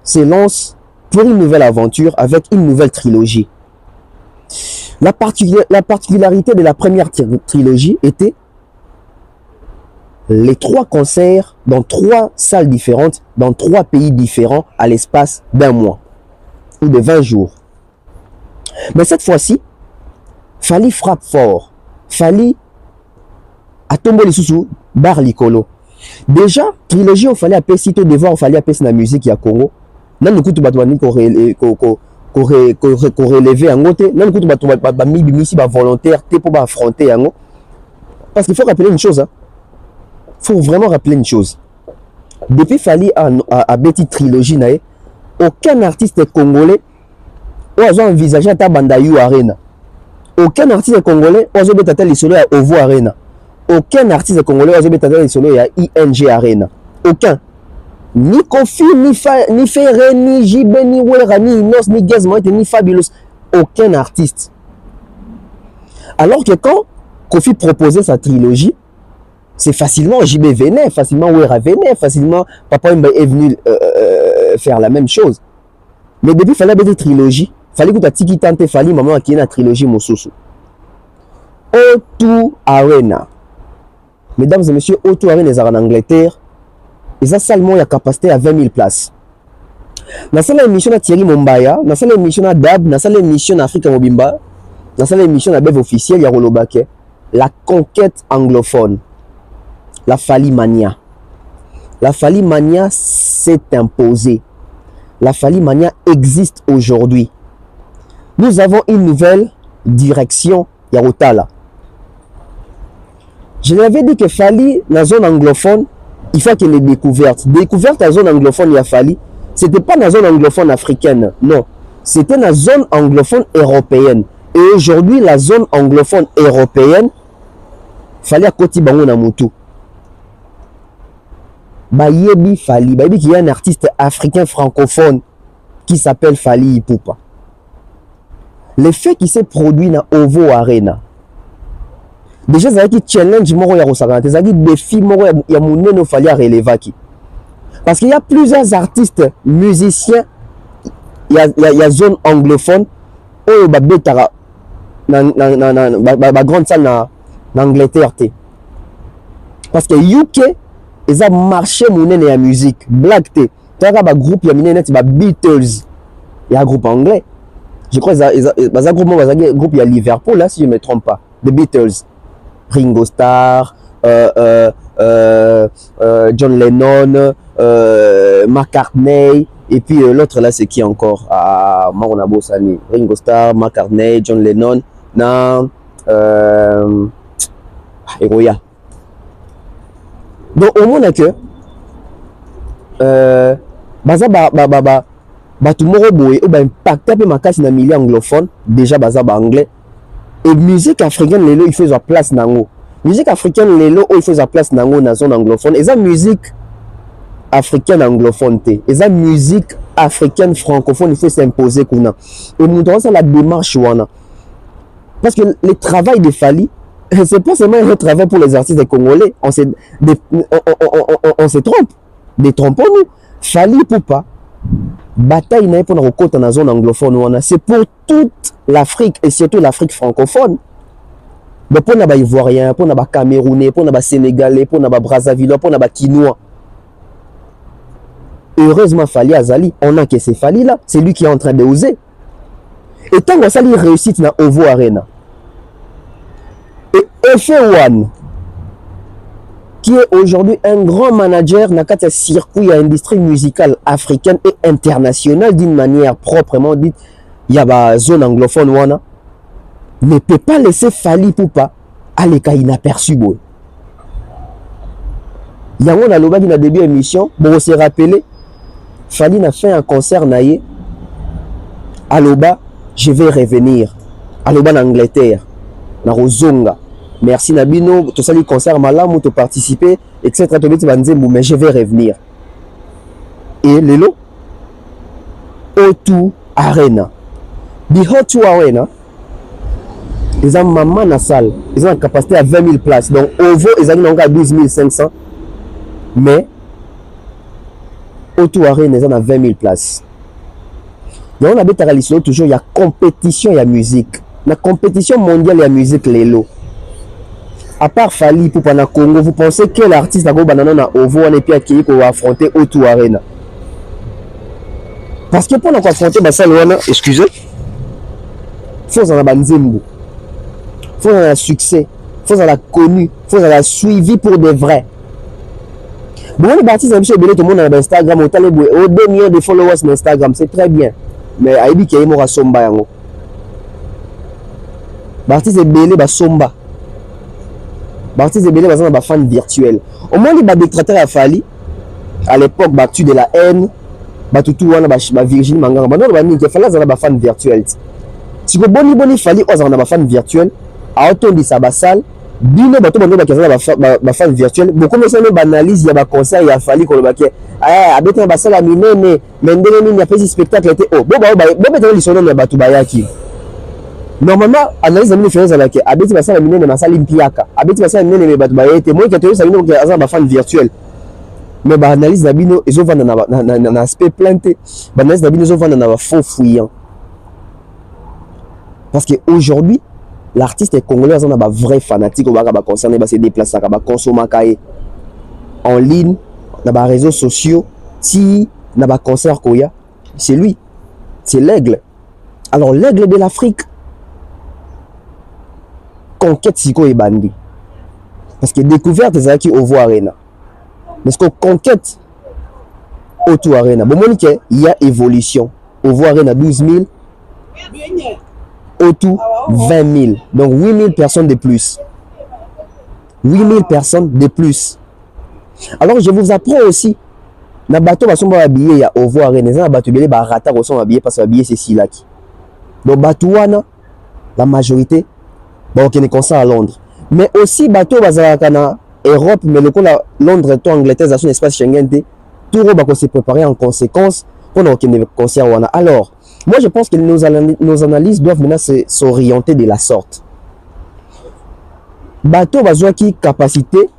se lance pour une nouvelle aventure avec une nouvelle trilogie. La particularité de la première trilogie était les 3 concerts dans 3 salles différentes, dans 3 pays différents à l'espace d'1 mois ou de 20 jours. Mais cette fois-ci, Fally frappe fort. Fally a tombé les sous bar likolo. Déjà, trilogie, il fallait appeler sitôt devoir, il fallait appeler la musique ya Congo. Nan nous coûte batouani qu'on relever en côté. Nan nous coûte batouani volontaire pour affronter en haut. Parce qu'il faut rappeler une chose. Il faut vraiment rappeler une chose. Depuis Fally à Betty trilogie, aucun artiste congolais n'a envisagé ta banda You Arena. Aucun artiste congolais n'a envisagé les solos à Ovo Arena. Aucun artiste congolais n'a envisagé les solos à ING Arena. Aucun. Ni Kofi, ni Ferré, ni JB, ni Wera, ni Inos, ni Gazman, ni Fabulous. Aucun artiste. Alors que quand Kofi proposait sa trilogie, c'est facilement JB venait, facilement Wera venait, facilement Papa Mba est venu faire la même chose. Mais depuis, il fallait une trilogie. Il fallait que tu aies tiki tante, Fally maman qui est la trilogie Moussousou. O2 Arena. Mesdames et messieurs, O2 Arena est en Angleterre. Et ça, seulement, il y a capacité à 20 000 places. Dans la émission de Thierry Mombaya, dans la émission de Dab, dans la émission d'Afrique Mobimba, dans la émission de Bev officiel, il y a Rolobake. La conquête anglophone. La Fally Mania. La Fally Mania s'est imposée. La Fally Mania existe aujourd'hui. Nous avons une nouvelle direction, Yarotala. Je l'avais dit que Fally, dans la zone anglophone, il faut qu'il y ait des découvertes. Découverte dans la zone anglophone, il y a Fally. Ce n'était pas dans la zone anglophone africaine, non. C'était dans la zone anglophone européenne. Et aujourd'hui, la zone anglophone européenne, Fally à Koti Bango Namutu. Bayebi Fally. Bayebi qui est un artiste africain francophone qui s'appelle Fally Ipupa. Le fait qu'il s'est produit dans Ovo Arena. Déjà, ça a été challenge moro ya Rosagante. Ça a été défi moro ya Mouneno Fally à relever. Parce qu'il y a plusieurs artistes, musiciens, il y a zone anglophone, où il y a une grande salle en Angleterre. Parce que UK, ils ont marché Mouneno la musique. Black T. Tu as un groupe, il y a Beatles. Il y a un groupe anglais. Je crois qu'il y a un groupe, il y a Liverpool, là, si je ne me trompe pas. The Beatles. Ringo Starr, John Lennon, McCartney, et puis l'autre là c'est qui encore? Marona Bossani, Ringo Starr, McCartney, John Lennon, Eroya. Donc au moins que bato moko boye o ba impacter pe makasi na milieu anglophone déjà baza ba anglais et musique africaine lelo il fait sa place nango musique africaine lelo il fait sa place nango na zone anglophone et ça musique africaine anglophone te et ça musique africaine francophone il faut s'imposer kuna et nous devons la démarche wana parce que le travail de Fally c'est pas seulement un travail pour les artistes congolais on se trompe détrompons-nous Fally Ipupa bataille na pour na kokota na zone anglophone wana c'est pour toute l'Afrique et surtout l'Afrique francophone pour na ba ivoirien pour na ba camerounais pour na ba sénégalais pour na ba brazzaville pour na ba quinois. Heureusement Fally azali on a que c'est Fally là c'est lui qui est en train de oser et tant que ça lui réussite na Ovo Arena et F1 qui est aujourd'hui un grand manager dans le circuit à l'industrie musicale africaine et internationale d'une manière proprement dite. Il y a la zone anglophone wana ne peut pas laisser Fally Ipupa aller inaperçu. Il y a un loba qui a début émission, bon on s'est rappelé, Fally a fait un concert naïe à Loba, je vais revenir. À Loba en Angleterre, na Rozonga. Merci Nabino, tout ça les concerts malam, tu participer, etc. Mais je vais revenir. Et Lelo, O2 Arena. The O2 Arena, ils ont maman na salle, ils ont une capacité à 20 000 places. Donc, Ovo, ils ont à 12 500. Mais, O2 Arena, ils ont à 20 000 places. Donc, on a toujours, il y a compétition, il y a musique. La compétition mondiale, il y a musique, Lelo. À part Fally Ipupa na Congo, vous pensez que l'artiste a banana na Ovo on est puis qui va affronter O2 Arena? Parce que pour nous affronter Bassalwana, excusez, faut en avoir nzembo, faut en avoir succès, faut en avoir connu, faut en avoir suivi pour de vrai. Bon, les artistes tout le monde sur Instagram, au 2 millions de followers sur Instagram, c'est très bien. Mais Aibi qui est mort à Somba yango. L'artiste est belé ba Somba. L'artiste est belé ba fan virtuel. Au moins les détracteurs à Fally à l'époque battu de la haine, battu tout wana ba Virginie Manganga. Maintenant ba ni que Fally za ba fan virtuel. Si ko boni Fally oza na ba fan virtuel, a otondi sa ba salle, bino bato bando ba kaza ba fan virtuel. Beaucoup mais ça même analyse ya ba concert ya Fally ko ba ke abeta ba salle minene, mais ndenge nini ya fait spectacle était oh bo betana lisono na bato bayaki. Normalement analyse amini fait ça là que abeti ba salle minene na salle mpiaka. Abeti ba salle minene me bato bayete moi que tu ça bino que aza ba fan virtuel. Mais ba analyse na bino ezo vanda na aspect planté. Ba analyse na bino ezo vanda na faux fouillant. Parce que aujourd'hui l'artiste congolais a un vrai fanatique au va concerner se déplacer va consommer en ligne dans les réseaux sociaux si na ba concert koya c'est lui c'est l'aigle. Alors l'aigle de l'Afrique conquête siko et bandi parce que découverte des acquis au Arena parce que conquête O2 Arena bon monique il y a évolution au Arena 12 000 O2 20 000 donc 8 000 personnes de plus 8 000 personnes de plus. Alors je vous apprends aussi na bateau ba somba habillé ya Ovo Arena na bateau belé ba rata ko sont habillé parce que habillé c'est silaki donc bateau wana la majorité ba okene concert à Londres mais aussi bateau bazalaka na Europe mais le la Londres to Angleterre dans son espace Schengen tout ba ko se préparer en conséquence pour okene concert wana. Alors moi je pense que nos analyses doivent maintenant s'orienter de la sorte. Bateau bazwa ki capacité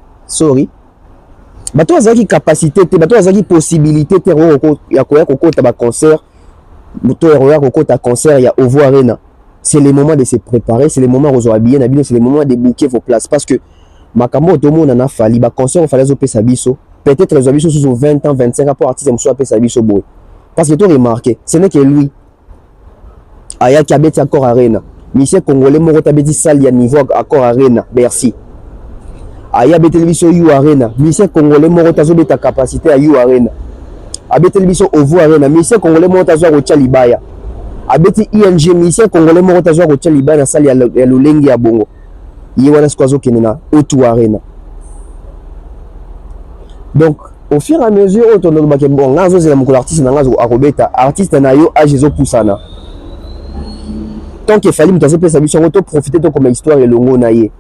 bateau bazwa ki capacité te bateau bazwa ki possibilité te ya koya kokota ba concert bateau ya kokota concert ya Ovo Arena. C'est le moment de se préparer, c'est le moment où vous habillé na bino, c'est le moment de booker vos places parce que makambo to mona na Fally ba concert on fallait zo pesa biso peut-être les abiso sous 20 ans 25 ans pour artiste mo so pesa biso boy parce que tu remarqué ce n'est que lui aya qui abeti encore Arena monsieur congolais moko tabeti salle ya niveau encore Arena merci aya betel biso You Arena monsieur congolais moko tazo beta capacité à You Arena abetel biso Ovo Arena monsieur congolais moko tazo ko tia libaya abeti ING monsieur congolais moko tazo ko tia libaya na salle ya Lolenge ya bongo yi wana skwazo kenena O2 Arena. Donc au fur et à mesure où ton obake bon ngazo zela mukula artiste na ngazo akobeta artiste na yo age zo poussana tant que fali mutazo pesa biso to profiter to comme histoire et longo na ye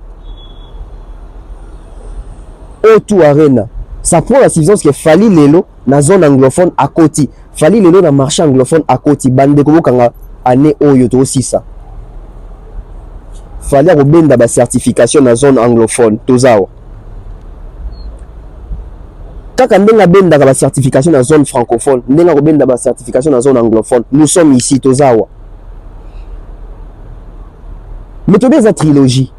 O2 Arena ça prend la suffisance que fali lelo na zone anglophone à côté fali lelo na marché anglophone à côté bande ko kanga année oyo to aussi ça fali akobenda ba certification na zone anglophone tozawa kaka ndenga benda ka ba certification na zone francophone ndenga ko benda ba certification na zone anglophone nous sommes ici tozawa mais to des trilogie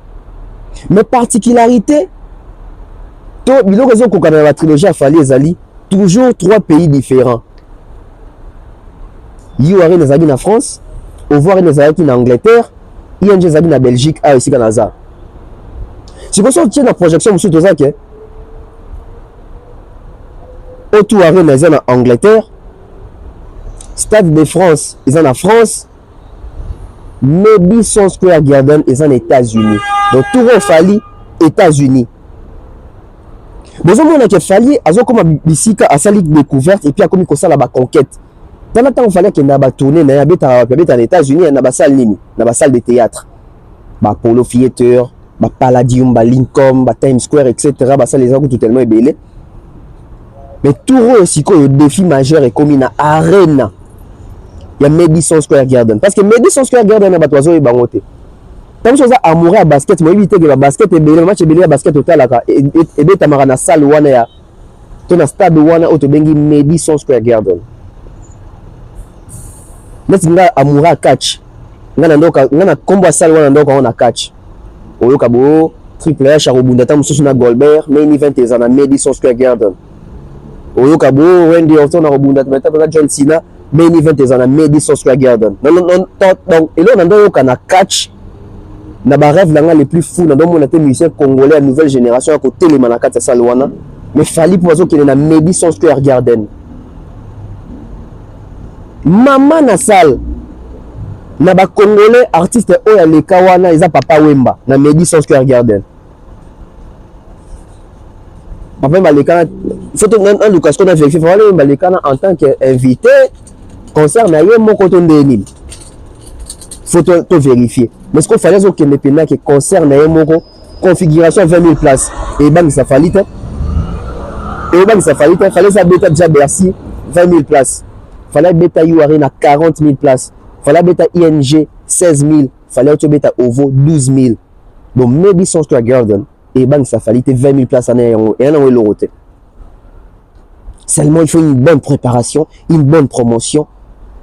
mais particularité to biloko zo kokana la trilogie afali ezali toujours 3 pays différents Yoari nezali na France Ovoir nezali na Angleterre ING ezali na Belgique a aussi Canada si vous sortez la projection monsieur tozake O2 Arena est en Angleterre, Stade de France est en France, Madison Square Garden est en États-Unis. Donc tout le fali États-Unis. Besoin mon que fali azo comme bisika a sali découverte et puis a comme ça la conquête. Tant il fallait qu'il n'a pas tourné na beta en États-Unis na ba salle nini, na ba salle de théâtre. Ba Polo Theater, ba Palladium, ba Lincoln, ba Times Square etc. ba salle les gens tout tellement ébélé. Mais tout aussi le défi majeur est comme une arena. Il y a Madison Square Garden. Parce que Madison Square Garden est un oiseau bangoté. Tant que ça amoureux à basket, moi éviter que le basket est belé, le match est belé à basket total là et bien tamara na salle wana ya to na stade wana auto bengi Madison Square Garden. Neti nga amoureux à catch. Nga ndoka nga combo salle wana ndoka on a catch. Oyo kabo Triple H arobunda tam susu na Goldberg, main event est na Madison Square Garden. Oyo kabo Randy Orton na robunda tata John Cena main event est na Madison Square Garden. Non donc et là on a kana catch na ba rêve langa les plus fou na domo na te musicien congolais à nouvelle génération à côté les manakata salwana mais fali pour azo qu'il est na Madison Square Garden. Mama na salle na ba congolais artiste oya le kawana eza Papa Wemba na Madison Square Garden. Enfin, Malekana, il faut un Lucas qu'on a vérifié. Il faut Malekana en tant qu'invité, concert n'a eu mon coton de Nîmes. Il faut tout vérifier. Mais ce qu'il fallait, c'est qu'il n'y ait que concert n'a eu mon configuration 20 000 places. Et ben, ça fallait. Et ben, ça fallait. Il fallait ça bêta déjà Bercy 20 000 places. Il fallait bêta Yoari na 40 000 places. Il fallait bêta ING 16 000. Il fallait tout bêta OVO 12 000. Donc, Madison Square Garden. Et ben ça fallait 20 000 places en et un an l'euro. Seulement il faut une bonne préparation, une bonne promotion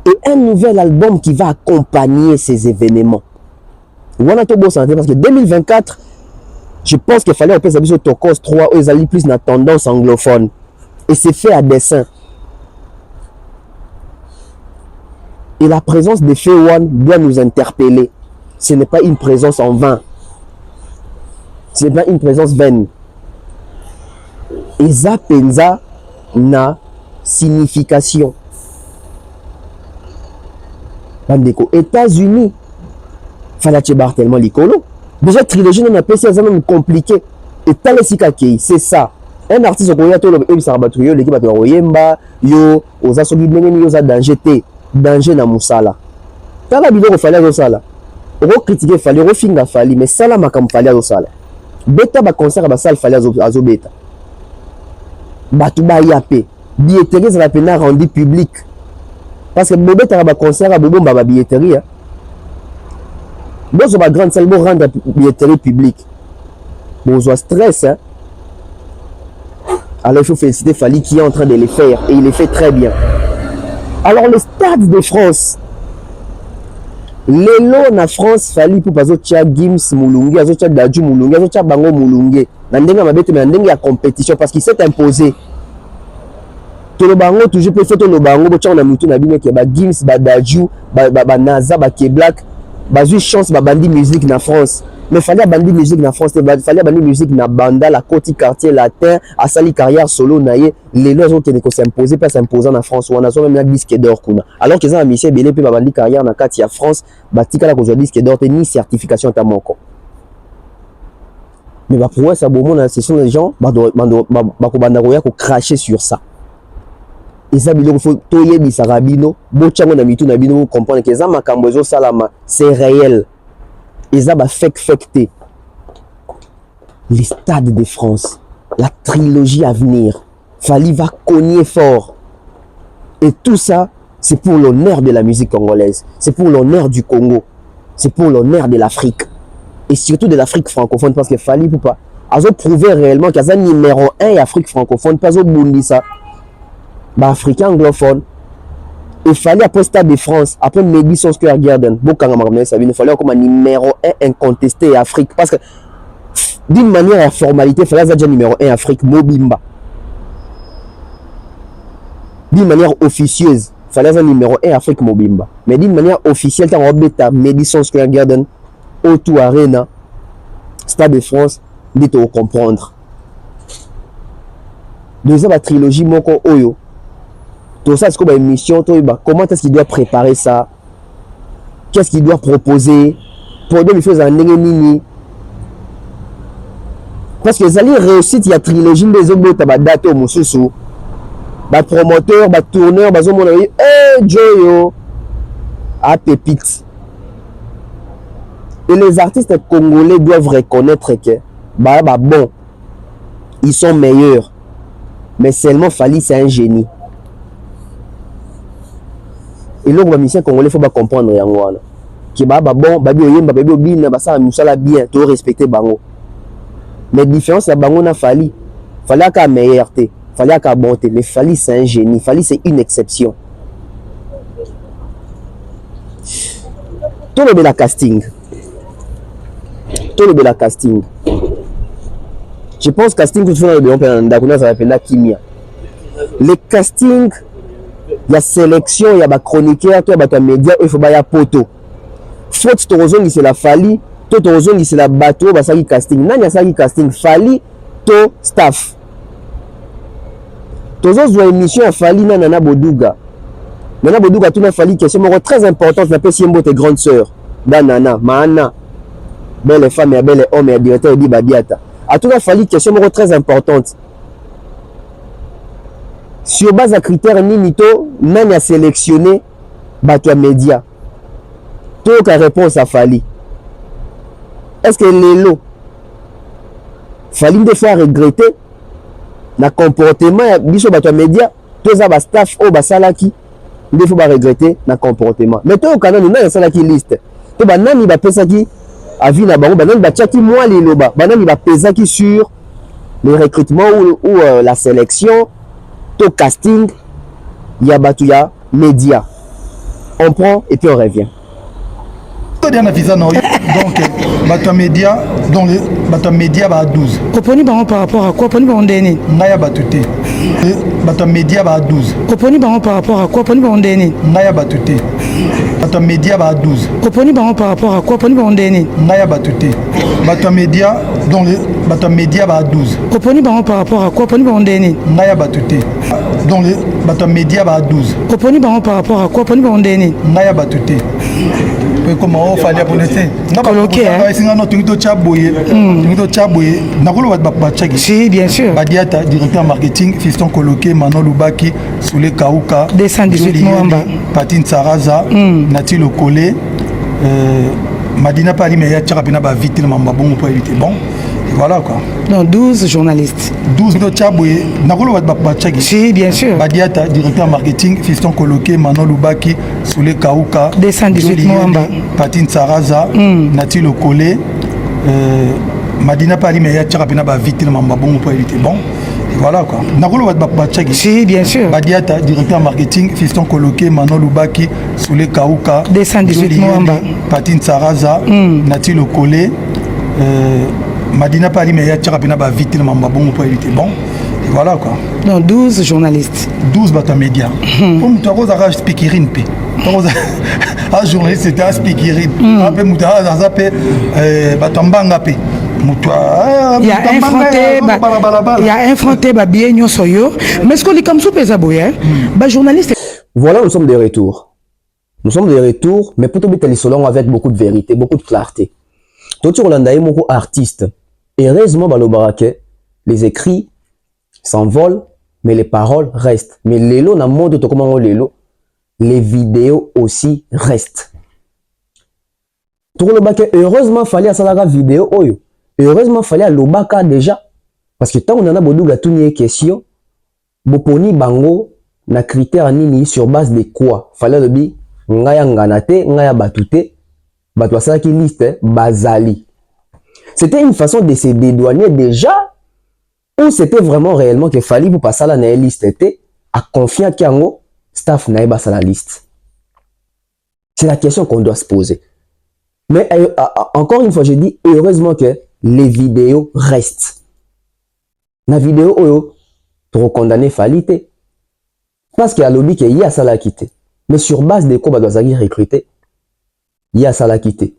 et un nouvel album qui va accompagner ces événements. Voilà tout beau santé parce que 2024, je pense qu'il fallait appeler ça Tokos 3 où ils allaient plus dans la tendance anglophone et c'est fait à dessein. Et la présence de Fé1 doit nous interpeller. Ce n'est pas une présence en vain. C'est pas une présence vaine. Et ça penza na signification. Bandeko, États-Unis, fallait que tellement l'icolo. Déjà, trilogie n'a pas c'est même compliqué. Et talesika c'est ça. Un artiste au Koya le Sarbatrio, l'équipe de Royemba, yo, aux assogi beneni yo za danger té, danger na musala. Tala bidon fallait au sala. On critiquer fallait refinga fallait mais sala makam fallait au sala. Beta ba concert ba salle fallait azo beta. Batu ba yapé. Billetterie ça la peine rendu public. Parce que bobeta ba concert ba bobo ba billetterie. Bon, ba grande salle bon rendre billetterie publique. Bon, so stress hein. Alors il faut féliciter Fali qui est en train de le faire et il le fait très bien. Alors le Stade de France. Lelo na France fali pour bazo tia Gims Mulungi azo tia Daju Mulungi azo tia Bango Mulungi na ndenga mabete na ndenga ya compétition parce qu'il s'est imposé to le bango toujours peut faire le bango bo tia na mutu na bino ke ba Gims ba Daju ba Naza ba Black bazu chance ba bandi musique na France mais fallait bandi musique na France fallait bandi musique na banda la côte quartier latin à sali carrière solo naie les lois qui ne s'imposer pas s'imposant en France ou on a même un disque d'or kuna alors qu'ils ont un monsieur belé pe bandi carrière na quartier France batika la ko disque d'or ni certification ta moko Mais bah pour ça bon ce sont des gens ko cracher sur ça. Et ça biloko faut toyer bisarabino bochango na mitu na bino comprendre que ça makambo ezo salama c'est réel. Et ça ba fake te. Les stades de France, la trilogie à venir, Fally va cogner fort. Et tout ça, c'est pour l'honneur de la musique congolaise, c'est pour l'honneur du Congo, c'est pour l'honneur de l'Afrique. Et surtout de l'Afrique francophone, parce que Fally peut pas. Ils ont prouvé réellement qu'il y a un numéro 1 Afrique francophone, pas au Bundisa, africain anglophone. Et Fally après Stade de France, après Madison Square Garden, il fallait comme un numéro 1 incontesté Afrique. Parce que d'une manière à formalité, il fallait déjà numéro 1 Afrique, Mobimba. D'une manière officieuse, il fallait un numéro 1 Afrique, Mobimba. Mais d'une manière officielle, tu as Madison Square Garden, O2 Arena, Stade de France, il faut comprendre. Deuxième la trilogie, Moko Oyo. Tout ça, c'est comme une mission. Comment est-ce qu'il doit préparer ça? Qu'est-ce qu'il doit proposer? Pour deux, il faut un nini. Parce que les alliés réussissent, il y a trilogie des autres, tu as date au Moussoussou. Promoteur, tourneur, Joyo. Ah, pépite. Et les artistes congolais doivent reconnaître que bon, ils sont meilleurs. Mais seulement Fally, c'est un génie. Et là, les musiciens congolais, il faut comprendre que bon, ça bien, tout respecter bango. Mais la différence, c'est bango na Fally. Fally a meilleurté, Fally a bonté, mais Fally, c'est un génie. Fally, c'est une exception. Tout le casting. Tout le casting. Je pense casting que tu fais dans le ça s'appelle la Kimia. Les castings, il y a sélection, il y a chroniqueur, il y a média, il faut y a poto. Faute Torozon, c'est la Fally, Torozon, c'est la bateau, ça y casting. Nanya ça y casting, Fally, to staff. Torozon doit émission à Fally, Nana Boduga. Nana Boduga, tout a Fally, question très importante, la personne tes grandes sœurs. Danana, Mahana. Belle femme et belle homme et directeur dit Badiata. A tout cas, Fally, question très importante. Sur base de critères Ninito, Nani a sélectionné Batua Média. Tout cas réponse à Fally. Est-ce que les lots Fally des fois regretter le comportement de Batua Média, tous les staff au Basalaki, il faut regretter le comportement. Mais tout au Canada, nous avons Salaki liste. Tout le monde va penser qui avis na bango banan ba tchaki moi les loba banan ba pesaki sur le recrutement ou la sélection to casting ya batuya média on prend et puis on revient donc bato média donc bato média ba 12 Koponi bango par rapport à quoi? Poni bango ndeni naya batuté bato média ba 12 Koponi bango par rapport à quoi? Poni bango ndeni naya batuté bato média ba 12 Koponi bango par rapport à quoi? Poni bango ndeni naya batuté bato média donc bato média ba 12 Koponi bango par rapport à quoi? Poni bango ndeni naya batuté donc bato média ba 12 Koponi bango par rapport à quoi? Poni bango ndeni naya batuté comment on fallait pour laisser si bien sûr Badiata directeur marketing fiston coloqué Manon Lubaki Soule Kauka 218 Mwamba Patine Saraza Nati Lokole Madina Pali mais ya tchaka pena ba vite mamba bon pour éviter bon et voilà quoi non 12 journalistes 12 do tchaboué nakolo ba tchaki si bien sûr Badiata directeur marketing fiston coloqué Manon Lubaki Soule Kauka 218 Mwamba Patine Saraza Nati Lokole Madina Pali mais ya tchaka pena ba vite mamba bon pour éviter bon et voilà quoi nakolo ba tchaki si bien sûr Badiata directeur marketing fiston coloqué Manon Lubaki Soule Kauka 218 Mwamba Patine Saraza Nati Lokole Madina Pali mais ya tchaka pena ba vite mamba bon pour éviter bon et voilà quoi non 12 journalistes 12 bateaux médias comme tu as speakerine p un journaliste c'était un speakerine après muta dans zappé batambanga p il y a infronté bien nyosoyo mais ce qu'on dit comme ça pesa boya ba journaliste. Voilà, nous sommes de retour. Nous sommes de retour, mais plutôt bien les solons avec beaucoup de vérité, beaucoup de clarté. Tout le monde est artiste. Heureusement, Balobarake, les écrits s'envolent, mais les paroles restent. Mais Lelo, na mode de comment Lelo, les vidéos aussi restent. Tout le bac, heureusement, fallait à ça la vidéo, oyo. Heureusement, fallait à l'obaka déjà. Parce que tant on en a beaucoup de questions, Boponi bango, na critère nini sur base de quoi? Fallait le dire, ngaya nganate, ngaya batute, batwasa qui liste, bazali. C'était une façon de se dédouaner déjà, ou c'était vraiment réellement qu'il fallait pour passer à la liste, à confier à Kiango, staff n'a pas la liste. C'est la question qu'on doit se poser. Mais encore une fois, je dis heureusement que les vidéos restent. La vidéo, oyo, trop condamné falité. Parce qu'il y a lobby qu'il y a ça la quitter. Mais sur base de quoi doit recruter, il y a ça la quitter.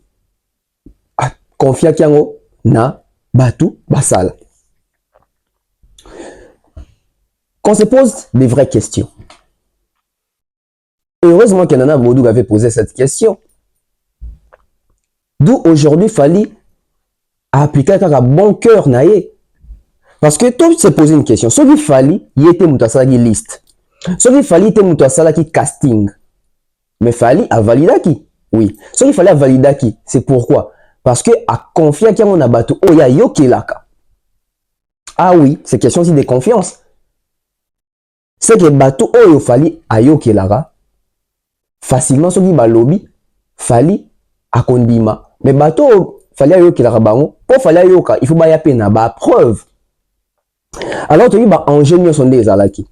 Confier à Kiango, na batu basala. Qu'on se pose des vraies questions. Heureusement que Nana Bodou avait posé cette question. D'où aujourd'hui fallait appliquer un bon cœur naïe. Parce que tout se poser une question. Ce qu'il fallait, il était moutasala qui liste. Ce qu'il fallait, il était moutasala qui casting. Mais fallait à valider qui? Oui. Ce qu'il fallait à valider qui? C'est pourquoi? Parce que à confier qu'il y a un bateau, oh ya yo qui laka. Ah oui, c'est question aussi de confiance. C'est que bateau oh yo fallait à yo qui laka. Facilement ce qui va lobby, fallait à kondima. Mais bateau fallait à yo qui laka bango. Pour fallait à yo ka, il faut ba ya pena ba preuve. Alors tu dis bah ingénieur sont des alaki.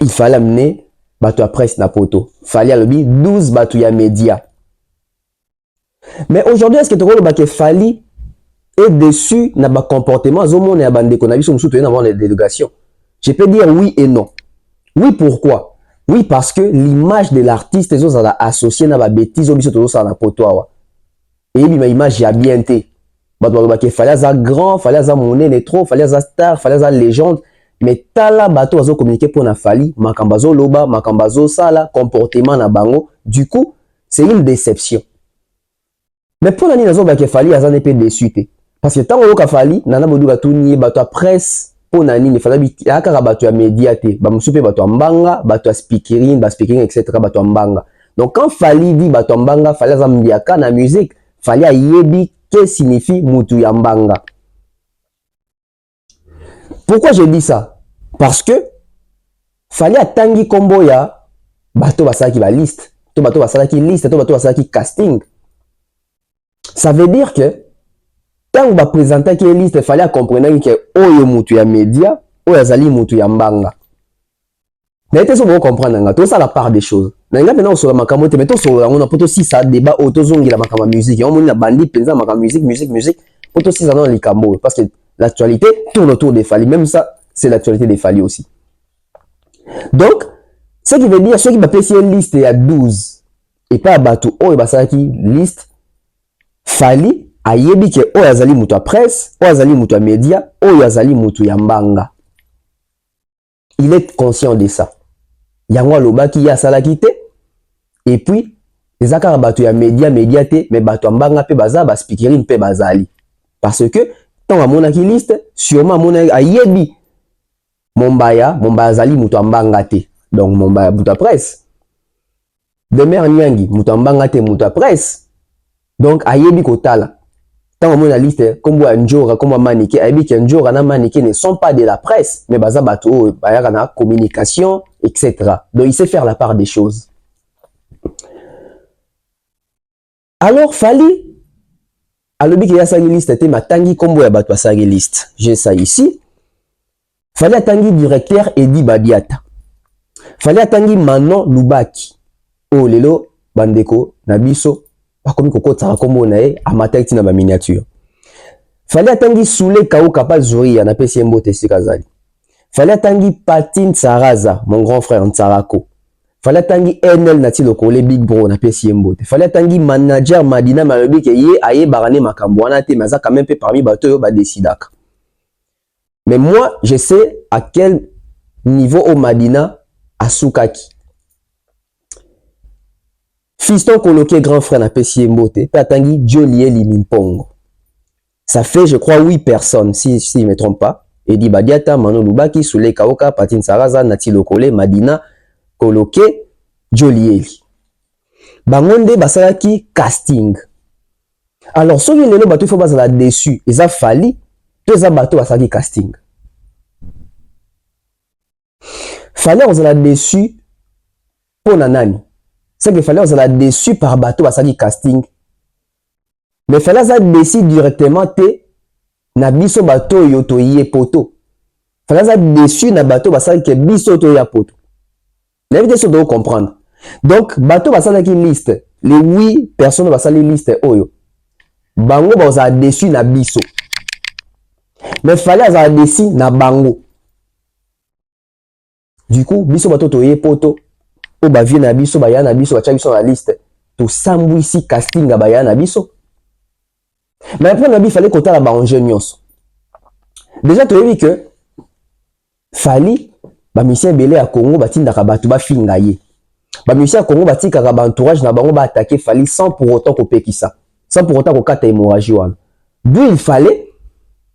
Il fallait amener bateau à presse na poto. Fallait à lobby 12 bateau ya média. Mais aujourd'hui, est-ce que tu vois le bac Fali est déçu dans le comportement de mon bande qu'on a vu sur les délégations? Je peux dire oui et non. Oui, pourquoi? Oui, parce que l'image de l'artiste est associée à la bêtise au biseau à la potoa. Et l'image a bien été. Il fallait un grand, fallait un monnaie, les trop, fallait un star, fallait une légende. Mais tala bateau a communiqué pour na Fali, makambazo loba, makambazo sala, comportement na bango. Du coup, c'est une déception. Mais pour l'année, nous avons fallu à un peu déçu. Parce que tant qu'on a fallu, nana bodu ba tourner, ba to presse, pour nani, il fallait biti, à kara ba to médiaté, ba msupe ba to mbanga, ba to speaking, etc. ba to mbanga. Donc quand fallu dit ba to mbanga, fallait zambiaka na musique, fallait à yebi que signifie mutu ya mbanga. Pourquoi je dis ça? Parce que fallait à tangi kombo ya bato basala ki ba liste, to bato basala ki liste, to bato basala ki casting. Ça veut dire que quand on va présenter qui est liste, il fallait comprendre que oyo mutu ya média, oyo azali mutu ya mbanga. Mais tu sais comprendre tout ça la part des choses. Na nga maintenant sur la makamo te meto sur on a poto si ça débat auto zongi la makama musique. On moni na bandi penza makama musique poto si ça dans les cambo parce que l'actualité tourne autour des Fali, même ça c'est l'actualité des Fali aussi. Donc ce qui veut dire ceux qui va passer une liste à 12 et pas batou oyo basala ki liste Fali ayebi ke oyo azali mutu ya presse, oyo azali mutu ya média, oyo azali mutu ya mbanga. Il est conscient de ça. Yango alobaki ya salaki te. Et puis les akara bato ya média te, mais bato ya mbanga pe baza ba speakerine pe bazali. Parce que tant amona ki liste, sûrement amona ayebi Mombaya azali mutu ya mbanga te. Donc Mombaya mutu ya presse. Demer Nyangi mutu ya mbanga te, mutu ya presse. Donc, ayebi kotala. Tant que la liste, comme Njora, comme Manike, ayebi que Njora na Manike ne sont pas de la presse, mais baza bato, bayana communication, etc. Donc, il sait faire la part des choses. Alors, Fali, alobi que ya sa liste, te matangi kombo ya bato ya sa liste. J'ai ça ici. Fali atangi directeur Edi Badiata. Fali atangi Manon Lubaki. Oh, lelo, bandeko, nabiso. Pas comme Koko Tsarakombo nae, amateur tina ba miniature. Fallait atangi Soule Kao Kapal Zuri, na pesi mbote sikazali. Fallait atangi Patine Saraza, mon grand frère Ntsarako. Fallait atangi NL Nati Lokole Big Bro, na pesi mbote. Fallait atangi manager Madina Malobi ke ye aye barane makambo wana te, mais ça quand même peu parmi bato yo ba décidaka. Mais moi, je sais à quel niveau au Madina à Soukaki. Fiston coloqué grand frère na pesi mbote, pe atangi Dieu lié Limimpongo. Ça fait, je crois, 8 personnes, si je ne me trompe pas. Edi Badiata, Mano Lubaki, Souley Kaoka, Patine Saraza, Nati Lokole, Madina, Koloke, Jolieli. Bangonde basalaki casting. Alors, ceux qui le bateau, il faut pas la dessus. Ils ont fallu, tous les bateaux basalaki casting. Fallait on la dessus pour nanani. C'est qu'il fallait on la dessus par bateau basalaki casting. Mais fallait ça dessus directement te na biso bateau yoto yé poto. Fallait ça dessus na bateau basalaki biso to ya poto. L'invité se doit comprendre. Donc, bateau basalaki liste. Les 8 personnes basali liste oyo. Bango baza dessus na biso. Mais fallait ça dessus na bango. Du coup, biso bateau to yé poto. O ba vie na biso, ba ya na biso, ba tia biso na liste. To sambu ici casting ba ya na biso. Mais après, il fallait qu'on ait la ingénieuse. Déjà, tu as vu que Fali, ba mission belé à Congo, ba tinda ba tuba fingaye. Ba mission à Congo, ba tika ba entourage na bango ba attaquer Fali sans pour autant qu'on peki ça. Sans pour autant qu'on kata hémorragie wana. D'où il fallait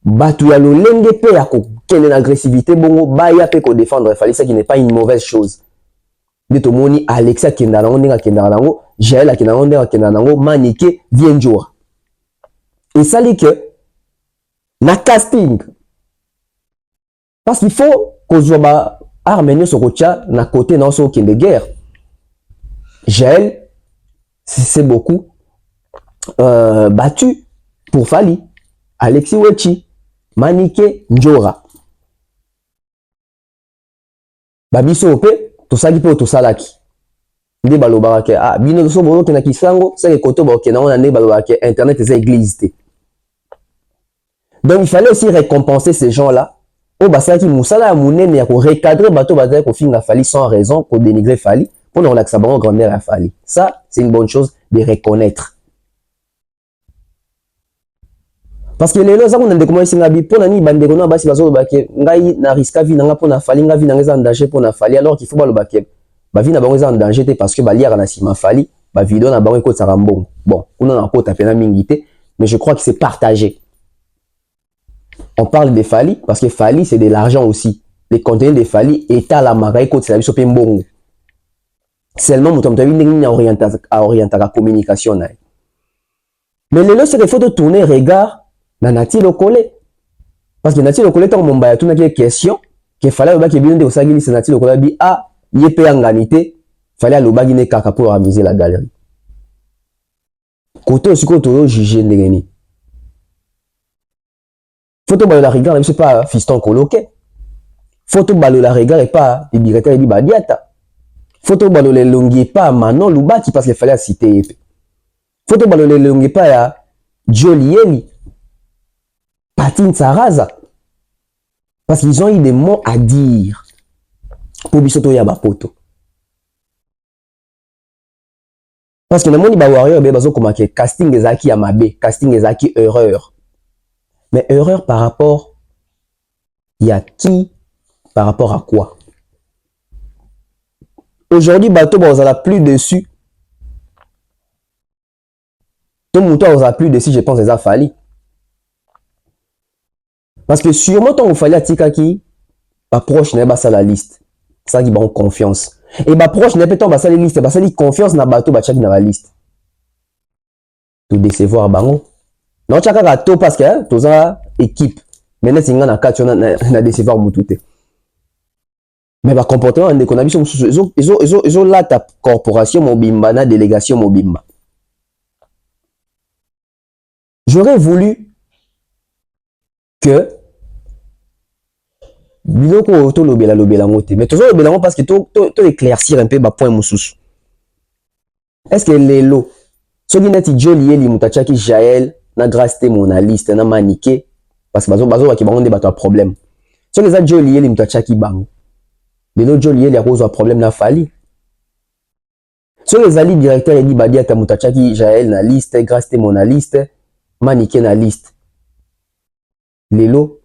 ba tu ya lo lenge pe ya ko kene agressivité bongo ba ya pe ko défendre Fali, ça qui n'est pas une mauvaise chose. De to moni Alexia Kendalango ndenga Kendalango, Jaël Kendalango ndenga Kendalango, Manike Vienjoa. Et ça dit que na casting parce qu'il faut qu'on soit arménien sur rocha na côté dans ce qui est de guerre. Jaël c'est beaucoup battu pour Fali, Alexis Wechi, Manike Njora. Babiso ope to sali po to salaki. Nde balobaka ke ah bino so bono na kisango c'est que koto ba okena on ane balobaka internet c'est église. Donc il fallait aussi récompenser ces gens-là. Au basaki musala munene ya ko recadrer bateau bazaki ko finga Fali sans raison pour dénigrer Fali pour ne relaxer ba grand-mère à Fali. Ça c'est une bonne chose de reconnaître. Parce que les gens on a des comment singa bi pour nani bandeko na basi bazo bake ngai na risque vie nanga pour na Fali nga vie nanga en danger pour na Fali alors qu'il faut ba le bake ba vie na bango en danger parce que ba liara na sima Fali ba vidéo na bango ko tsarambong. Bon, on a encore tapé na mingité mais je crois que c'est partagé. On parle de Fali parce que Fali c'est de l'argent aussi. Les contenus de Fali est à la marée côté la biso pe mbongo. Seulement mon tombe ni orienter la communication na. Mais le c'est qu'il faut de tourner regard na Nati Lokole. Parce que Nati Lokole tant mon ba tout na question que Fali ba ke bien de osagili c'est Nati Lokole bi ah yepe yanganité Fali aloba gine kaka pour organiser la galerie. Côté aussi côté juger ndengeni. Photo balo la regard, c'est pas fiston coloqué. Photo balo la regard et pas le directeur Edi Badiata. Photo balo le longi pas Manon Lubaki parce qu'il fallait citer. Photo balo le longi pas ya Jolieli. Patine Saraza. Parce qu'ils ont eu des mots à dire. Pour bisoto ya bapoto. Parce que le monde ba warrior be bazo comme casting ezaki ya mabe, casting ezaki erreur. Mais erreur par rapport à qui, par rapport à quoi? Aujourd'hui, bateau, on a plus dessus. Tout le monde, on a plus dessus, je pense, les a fallu. Parce que sûrement, quand on fallait à Tikaki, approche n'est pas ça la liste. Ça qui va confiance. Et approche n'est pas ça la liste, parce que confiance dans bateau, bah dans la liste. Tout décevoir, bango. Non, tu as tout parce que tu as équipe. Maintenant, tu as décevoir moutouté. Mais par comportement, ils ont là ta corporation, mobimba, na délégation, mobimba. J'aurais voulu que biloko to lobela ngote. Mais toujours lobela parce que to éclaircir un peu ba point moussous. Est-ce que les lots, ceux qui n'ont joli li mutachaki Jaël na grâce mon liste na maniqué parce que bazo ki bango de bato problème. So les a joli li mutachaki bango. Les autres joli li a cause problème na Fali. So les ali directeur Edi Badiata mutachaki Jaël na liste grâce mon liste maniqué na liste. Les lots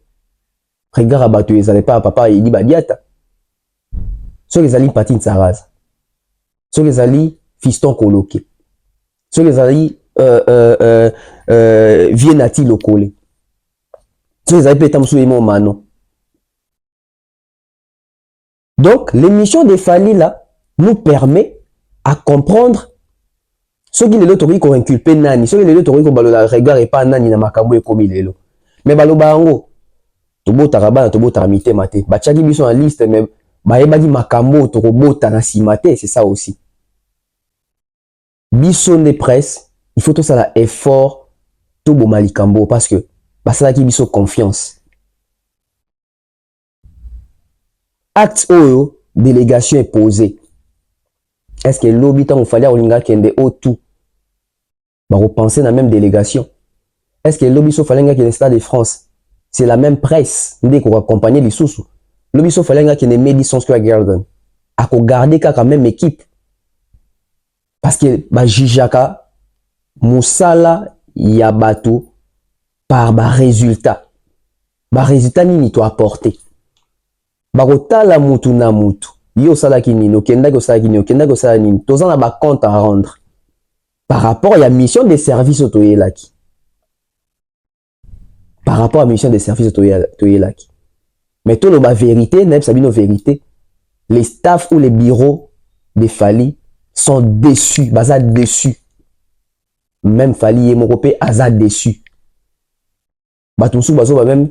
regarde bato ils allaient pas papa Edi Badiata. So les ali Patine Saraza. So les ali fiston coloqué. So les ali Vienati Lokole. so les avez pété mon mano. Donc l'émission de Fally là nous permet à comprendre ce qui est le tori ko inculper nani, ce qui est le tori ko balola regard et pas nani na makambo e komi lelo. Mais baloba ngo tobo tarabana tobo taramite mate. Ba tchaki biso en liste mais ba yebaki makambo to kobota na simate, c'est ça aussi. Biso de presse, il faut tout ça là effort to bo malikambo parce que ba ça qui biso confiance. Acte oyo délégation est posée. Est-ce que l'obitant il fallait olinga kende o tout ba repenser dans la même délégation? Est-ce que l'obiso fallait nga kende Stade de France? C'est la même presse ndé ko accompagner les sous. L'obiso fallait nga kende Madison Square Garden. A ko garder ka même équipe. Parce que ba jijaka musala ya bato par ba résultat. Ba résultat nini to apporter. Ba kotala mutu na mutu. Yo salaki nini, okendaki osalaki nini, okendaki osala nini. Toza na ba compte à rendre. Par rapport à la mission de service au toyelaki. Par rapport à la mission de service au toyelaki. Mais tout le bas vérité, n'est pas nos vérité. Les staffs ou les bureaux de Fally sont déçus, baza déçus. Même Fally et Mokopé aza déçus. Batumsu bazo ba même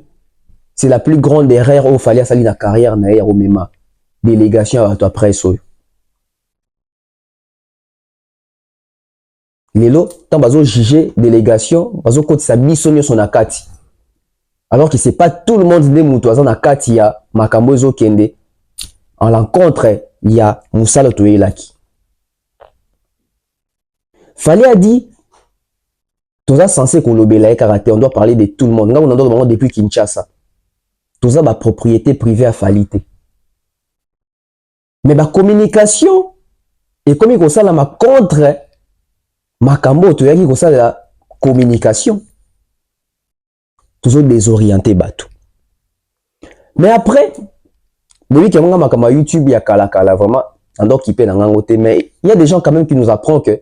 c'est la plus grande erreur où Fally a sali na carrière na au MEMA. Délégation à toi presse. Lelo, tant bazo juger délégation, bazo côté sa bisonyo son akati. Alors que c'est pas tout le monde des mutuazan akati ya makambo zo kende. En l'encontre, il y a Moussa Toyelaki. Fally a dit, toza censé qu'on l'obélaye karaté, on doit parler de tout le monde. Là, on en doit vraiment depuis Kinshasa. Toza ba propriété privée à Falité. Mais ma communication, et comme il ça ma contre makambo toyaki ko ça la communication. Toujours désorienté bateau. Mais après, oui, qu'il y a un YouTube, il y a kala vraiment, on doit quitter dans l'angoté, mais il y a des gens quand même qui nous apprennent que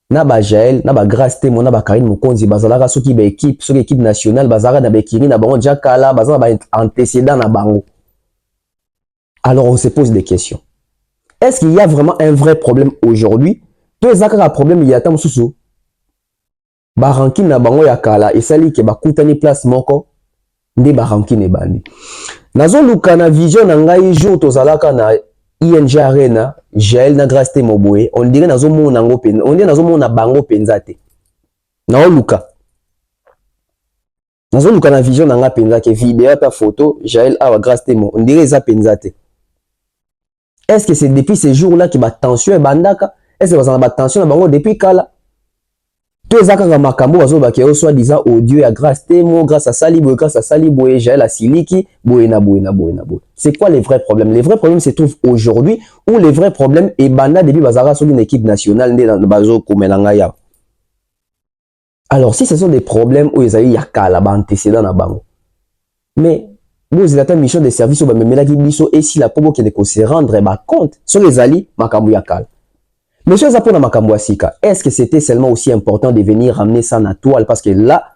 Naba Jaël, Naba Grace Temo, Naba Karine Mokonzi, Bazala, ceux qui équipe, ceux qui équipe nationale, Bazara, Naba Kiri, Naba Onja Kala, Bazara, antécédent na bango. Alors on se pose des questions. Est-ce qu'il y a vraiment un vrai problème aujourd'hui? Tous les autres problèmes, il y a tant de sous. Baranki na bango ya kala, et sali ke bakutani place moko, nde baranki ne bandi. Nazo luka na vision na ngai jour tozalaka na ING Arena, Jaël na Grace Temo boye, on dirait nazo mona ngo penza, on dirait nazo mona bango penza te. Nazo luka. Nazo luka na vision na nga penza ke vidéo ta photo, Jaël awa Grace Temo, on dirait ça penza te. Est-ce que c'est depuis ces jours-là que ba tension et bandaka? Est-ce que ba tension na bango depuis kala? Tous les akanga makambo bazo ba ke soit disant audio ya Grace Temo, grâce à Sali boye, Jaël a Siliki, boye na. C'est quoi les vrais problèmes? Les vrais problèmes se trouvent aujourd'hui ou les vrais problèmes et banda depuis bazara sur une équipe nationale ndé dans bazo komelanga ya. Alors si ce sont des problèmes où ils y a kala ba antécédent na bango. Mais vous avez une mission de service au bamemela ki biso et si la pobo qui est se rendre ba compte sur les ali makambo ya kala. Monsieur Zapona makambo asika, est-ce que c'était seulement aussi important de venir ramener ça na toile parce que là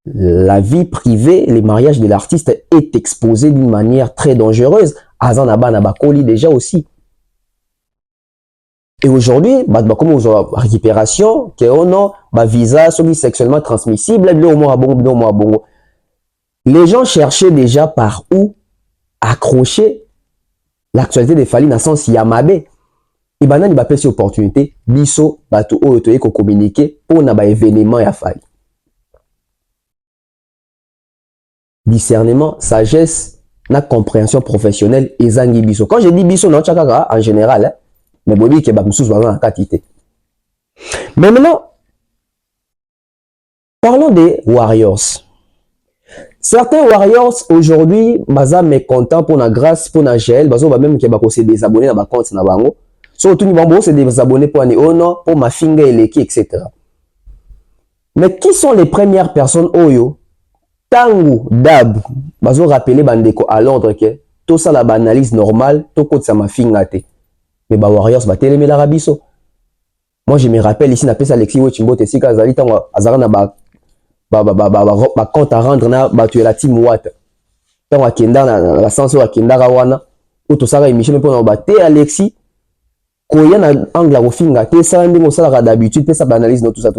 la vie privée, les mariages de l'artiste est exposé d'une manière très dangereuse. Azanaba na bakoli déjà aussi. Et aujourd'hui, comme aux récupération, que on a visa sexuellement transmissible, les gens cherchaient déjà par où accrocher l'actualité de Fally dans le sens Yamabe. Et maintenant, il va passer opportunité, biso, bato o otoye ko communiquer pour na ba événement ya Fally. Discernement, sagesse, na compréhension professionnelle et zangi biso. Quand je dis biso, non, tchakaka, en général, hein, mais bobi ke ba msous bazan en quantité. Mais maintenant, parlons des Warriors. Certains Warriors aujourd'hui, baza mécontents pour la grâce, pour la gel, bazo ba même ke ba ko se désabonner na ba compte na bango. Surtout, nous c'est des abonnés pour un ono, pour ma finger et l'équipe, etc. Mais qui sont les premières personnes Oyo? Tangu, Dab, bazo rappeler bandeko à Londres que tout ça la analyse normale, tout côté ça ma finger. Mais ba Warriors, ba télé, mais l'arabiso. Moi, je me rappelle ici, n'a pas ça Alexis Wochimbo, Tessika, Zali, Tango, Azara, Naba, compte à rendre na batu la team Watt. Tant akenda na sens o akenda rawana ou to sala émission pour na te Alexis koya na angle ko finga te sala ndingo sala d'habitude pe sa analyse no tout ça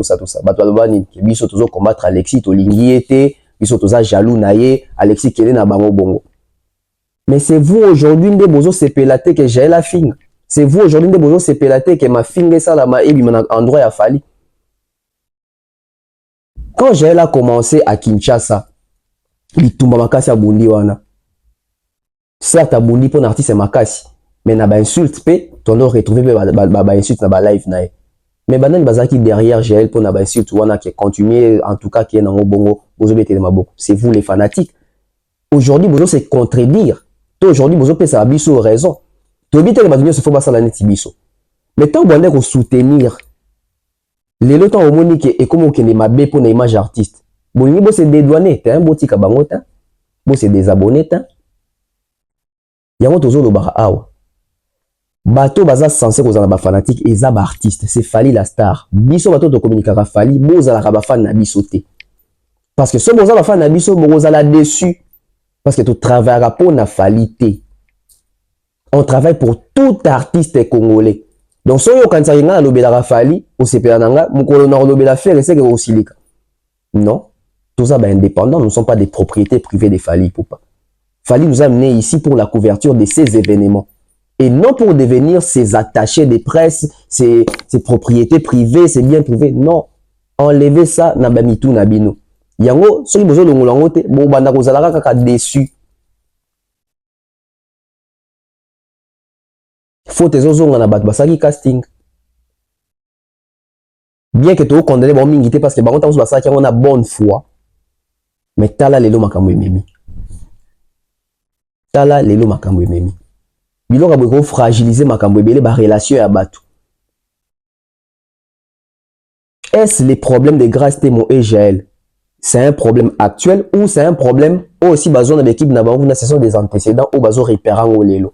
batu alobani ke biso tozo combattre Alexis to lingi ete biso toza jaloux na ye Alexis kele na bango bongo. Mais c'est vous aujourd'hui nde bozo sepelate que j'ai la finga. C'est vous aujourd'hui nde bozo sepelate que ma finga sala ma ebi na endroit ya fali. Quand j'ai commencé à Kinshasa, litumba makasi abundi wana. Certes abundi pour un artiste makasi, mais na ba insulte pe, tondo retrouver ba insulte na ba live na. Mais banani bazaki derrière GL pour na ba insulte wana qui continuer en tout cas qui est dans bongo, bozo bete na maboko. C'est vous les fanatiques. Aujourd'hui bozo se contredire. Toi aujourd'hui bozo pe sa biso raison. To bite que batunyo se faut basala neti biso. Mais tant bonne ko soutenir les lots au monique et comme on mabe pour une image artiste. Bon, il se dédouaner, t'es un beau tika bangota, bon se désabonner, yango tozo lo bara awa. Bato baza censé ko zana ba fanatique et za ba artiste, c'est Fally la star. Biso bato to communiquera Fally, boza la ba fan na biso te. Parce que ce boza ba fan na biso boza la déçu parce que tu travailleras pour na Fally te. On travaille pour tout artiste congolais. Donc, si on a un lobela Fally, on sait pas nanga, mukolo na lobela faire c'est que osilika. Non, tout ça indépendant, nous ne sommes pas des propriétés privées de Fally Ipupa. Fally nous a amenés ici pour la couverture de ces événements et non pour devenir ses attachés de presse, ses propriétés privées, ses biens privés. Non, enlevez ça na bamitu na bino. Yango, soki bozo longolango te, bo banda kozalaka kaka déçu. Faut tes ozonga na bat basaki casting. Bien que tu condamné bon mingité parce que par contre basaki on a bonne foi. Mais tala lelo makambo ememi. Tala lelo makambo ememi. Biloko boko fragiliser makambo ebele ba relation ya bato. Est-ce les problèmes de Grâce Temo et Jaël? C'est un problème actuel ou c'est un problème aussi besoin de l'équipe na bango na saison des antécédents ou bazo repérant lelo.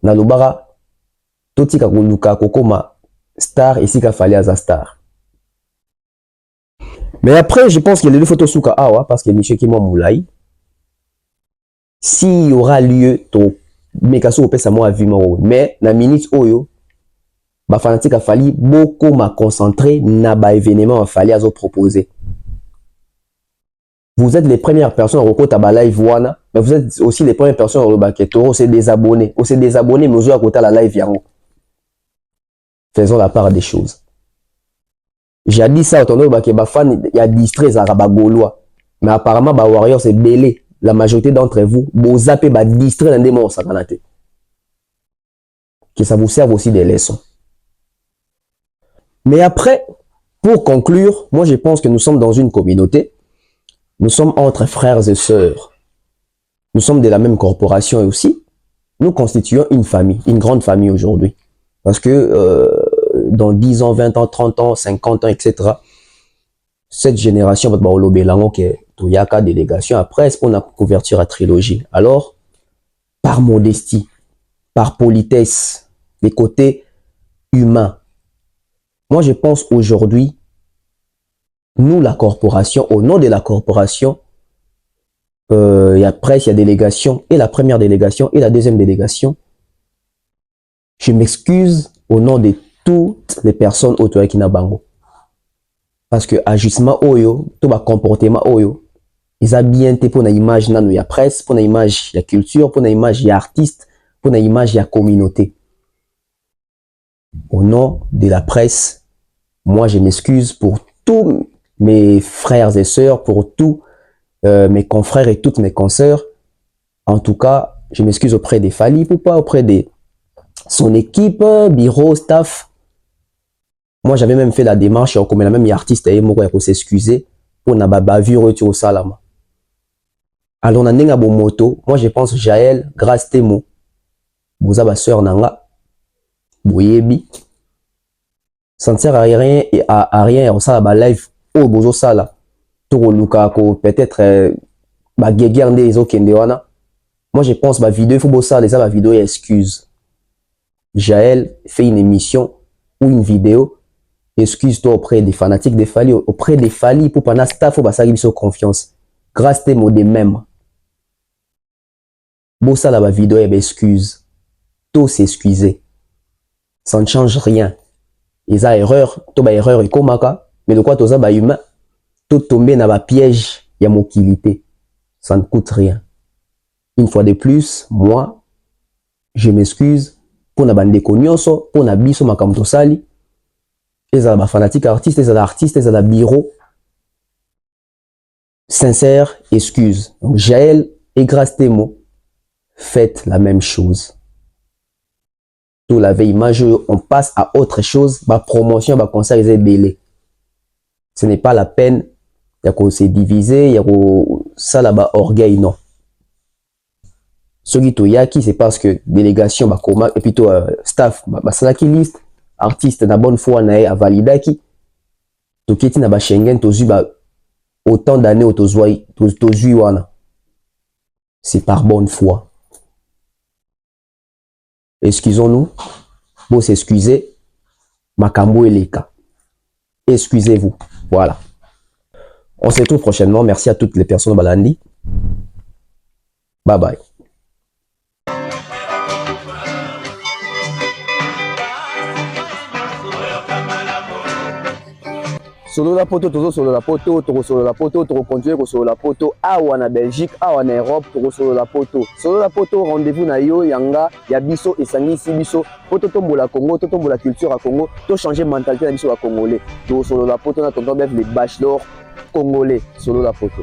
Na lobara totika koluka kokoma star ici ka Fally aza star. Mais après je pense qu'il y a les photos souka awa parce que monsieur Kimo Moulay s'il y aura lieu to mekaso opesa mo avimo mais na minute oyo ba fanatique a Fally beaucoup m'a concentré na ba événement a Fally azo proposer. Vous êtes les premières personnes à recourir à la live wana, mais vous êtes aussi les premières personnes à rebaquer. Toro, c'est des abonnés. Ou c'est des abonnés, mais vous à la live yango. Faisons la part des choses. J'ai dit ça, autant que ba fan, il y a distrait à Rabagolois. Mais apparemment, ba warrior, c'est belé. La majorité d'entre vous, vous zappez, ba distrait dans des mots, ça canate. Que ça vous serve aussi des leçons. Mais après, pour conclure, moi je pense que nous sommes dans une communauté. Nous sommes entre frères et sœurs. Nous sommes de la même corporation et aussi, nous constituons une famille, une grande famille aujourd'hui. Parce que dans 10 ans, 20 ans, 30 ans, 50 ans, etc., cette génération va être belango que Toyaka délégation après, c'est pour la couverture à trilogie. Alors, par modestie, par politesse, les côtés humains, moi je pense aujourd'hui, nous, la corporation, au nom de la corporation, il y a presse, il y a délégation, et la première délégation, et la deuxième délégation. Je m'excuse au nom de toutes les personnes autour de Kinabango. Parce que ajustement oyo, tout le comportement oyo, ils ont bien été pour une image, il y a presse, pour une image, il y a culture, pour une image, il y a artiste, pour une image, il y a communauté. Au nom de la presse, moi, je m'excuse pour tous mes frères et sœurs, pour tous mes confrères et toutes mes consoeurs. En tout cas, je m'excuse auprès des Fally Ipupa, auprès de son équipe, bureau, staff. Moi, j'avais même fait la démarche, comme la même artiste, et moi, pour s'excuser pour na bavure au salama. Alors, on a une moto. Moi, je pense Jaël, Grâce Temo, vous avez sœur nanga, Boyebi. Ça ne sert à rien, on ça la live, oh, bozo sala. Tout luka ko peut-être ba guéguer des okendewana. Moi, je pense ma vidéo, il faut bosser les la vidéo excuse. Jaël fait une émission ou une vidéo Excuse-toi auprès des fanatiques de Fali, auprès des Fali pour pendant staff ou basali biso confiance. Grâce tes mots de même. Bossa la vidéo et excuse. Tout s'excuser. Ça ne change rien. Ils ont erreur, tout ba erreur et komaka, mais de quoi tout ça ba humain, tout tomber dans ba piège, il y a mobilité. Ça ne coûte rien. Une fois de plus, moi, je m'excuse pour na bande konyoso, pour na biso makamto sali. Ils ont ba fanatique artiste, ils ont artiste, ils ont la bureau. Sincère excuse. Donc Jaël et grâce tes mots, faites la même chose. Tout la veille image, on passe à autre chose, ma promotion, ma concert, ils est belé. Ce n'est pas la peine, il y a qu'on s'est divisé, il y a ça là-bas orgueil, non. Ce qui yaki, c'est parce que délégation, bah, et puis staff, bah, ça qui liste, artiste, na bonne foi, na a validaki, to keti na ba Schengen, to zu, bah, autant d'années au to zu wana. C'est par bonne foi. Excusons-nous, bon s'excuser, makambo et les cas. Excusez-vous, voilà. On se retrouve prochainement, merci à toutes les personnes de Balandi. Bye bye. Solo la poto, toujours solo la poto, toujours solo la poto, toujours continuer que solo la poto. Awa na Belgique, awa na Europe, toujours solo la poto. Solo la poto, rendez-vous na yo, yanga, yabiso, esangisi biso. Poto tombola Congo, to tombola culture à Congo, to changer mentalité na biso à Congolais. Toujours solo la poto, na tonton bef les bachelors congolais. Solo la poto.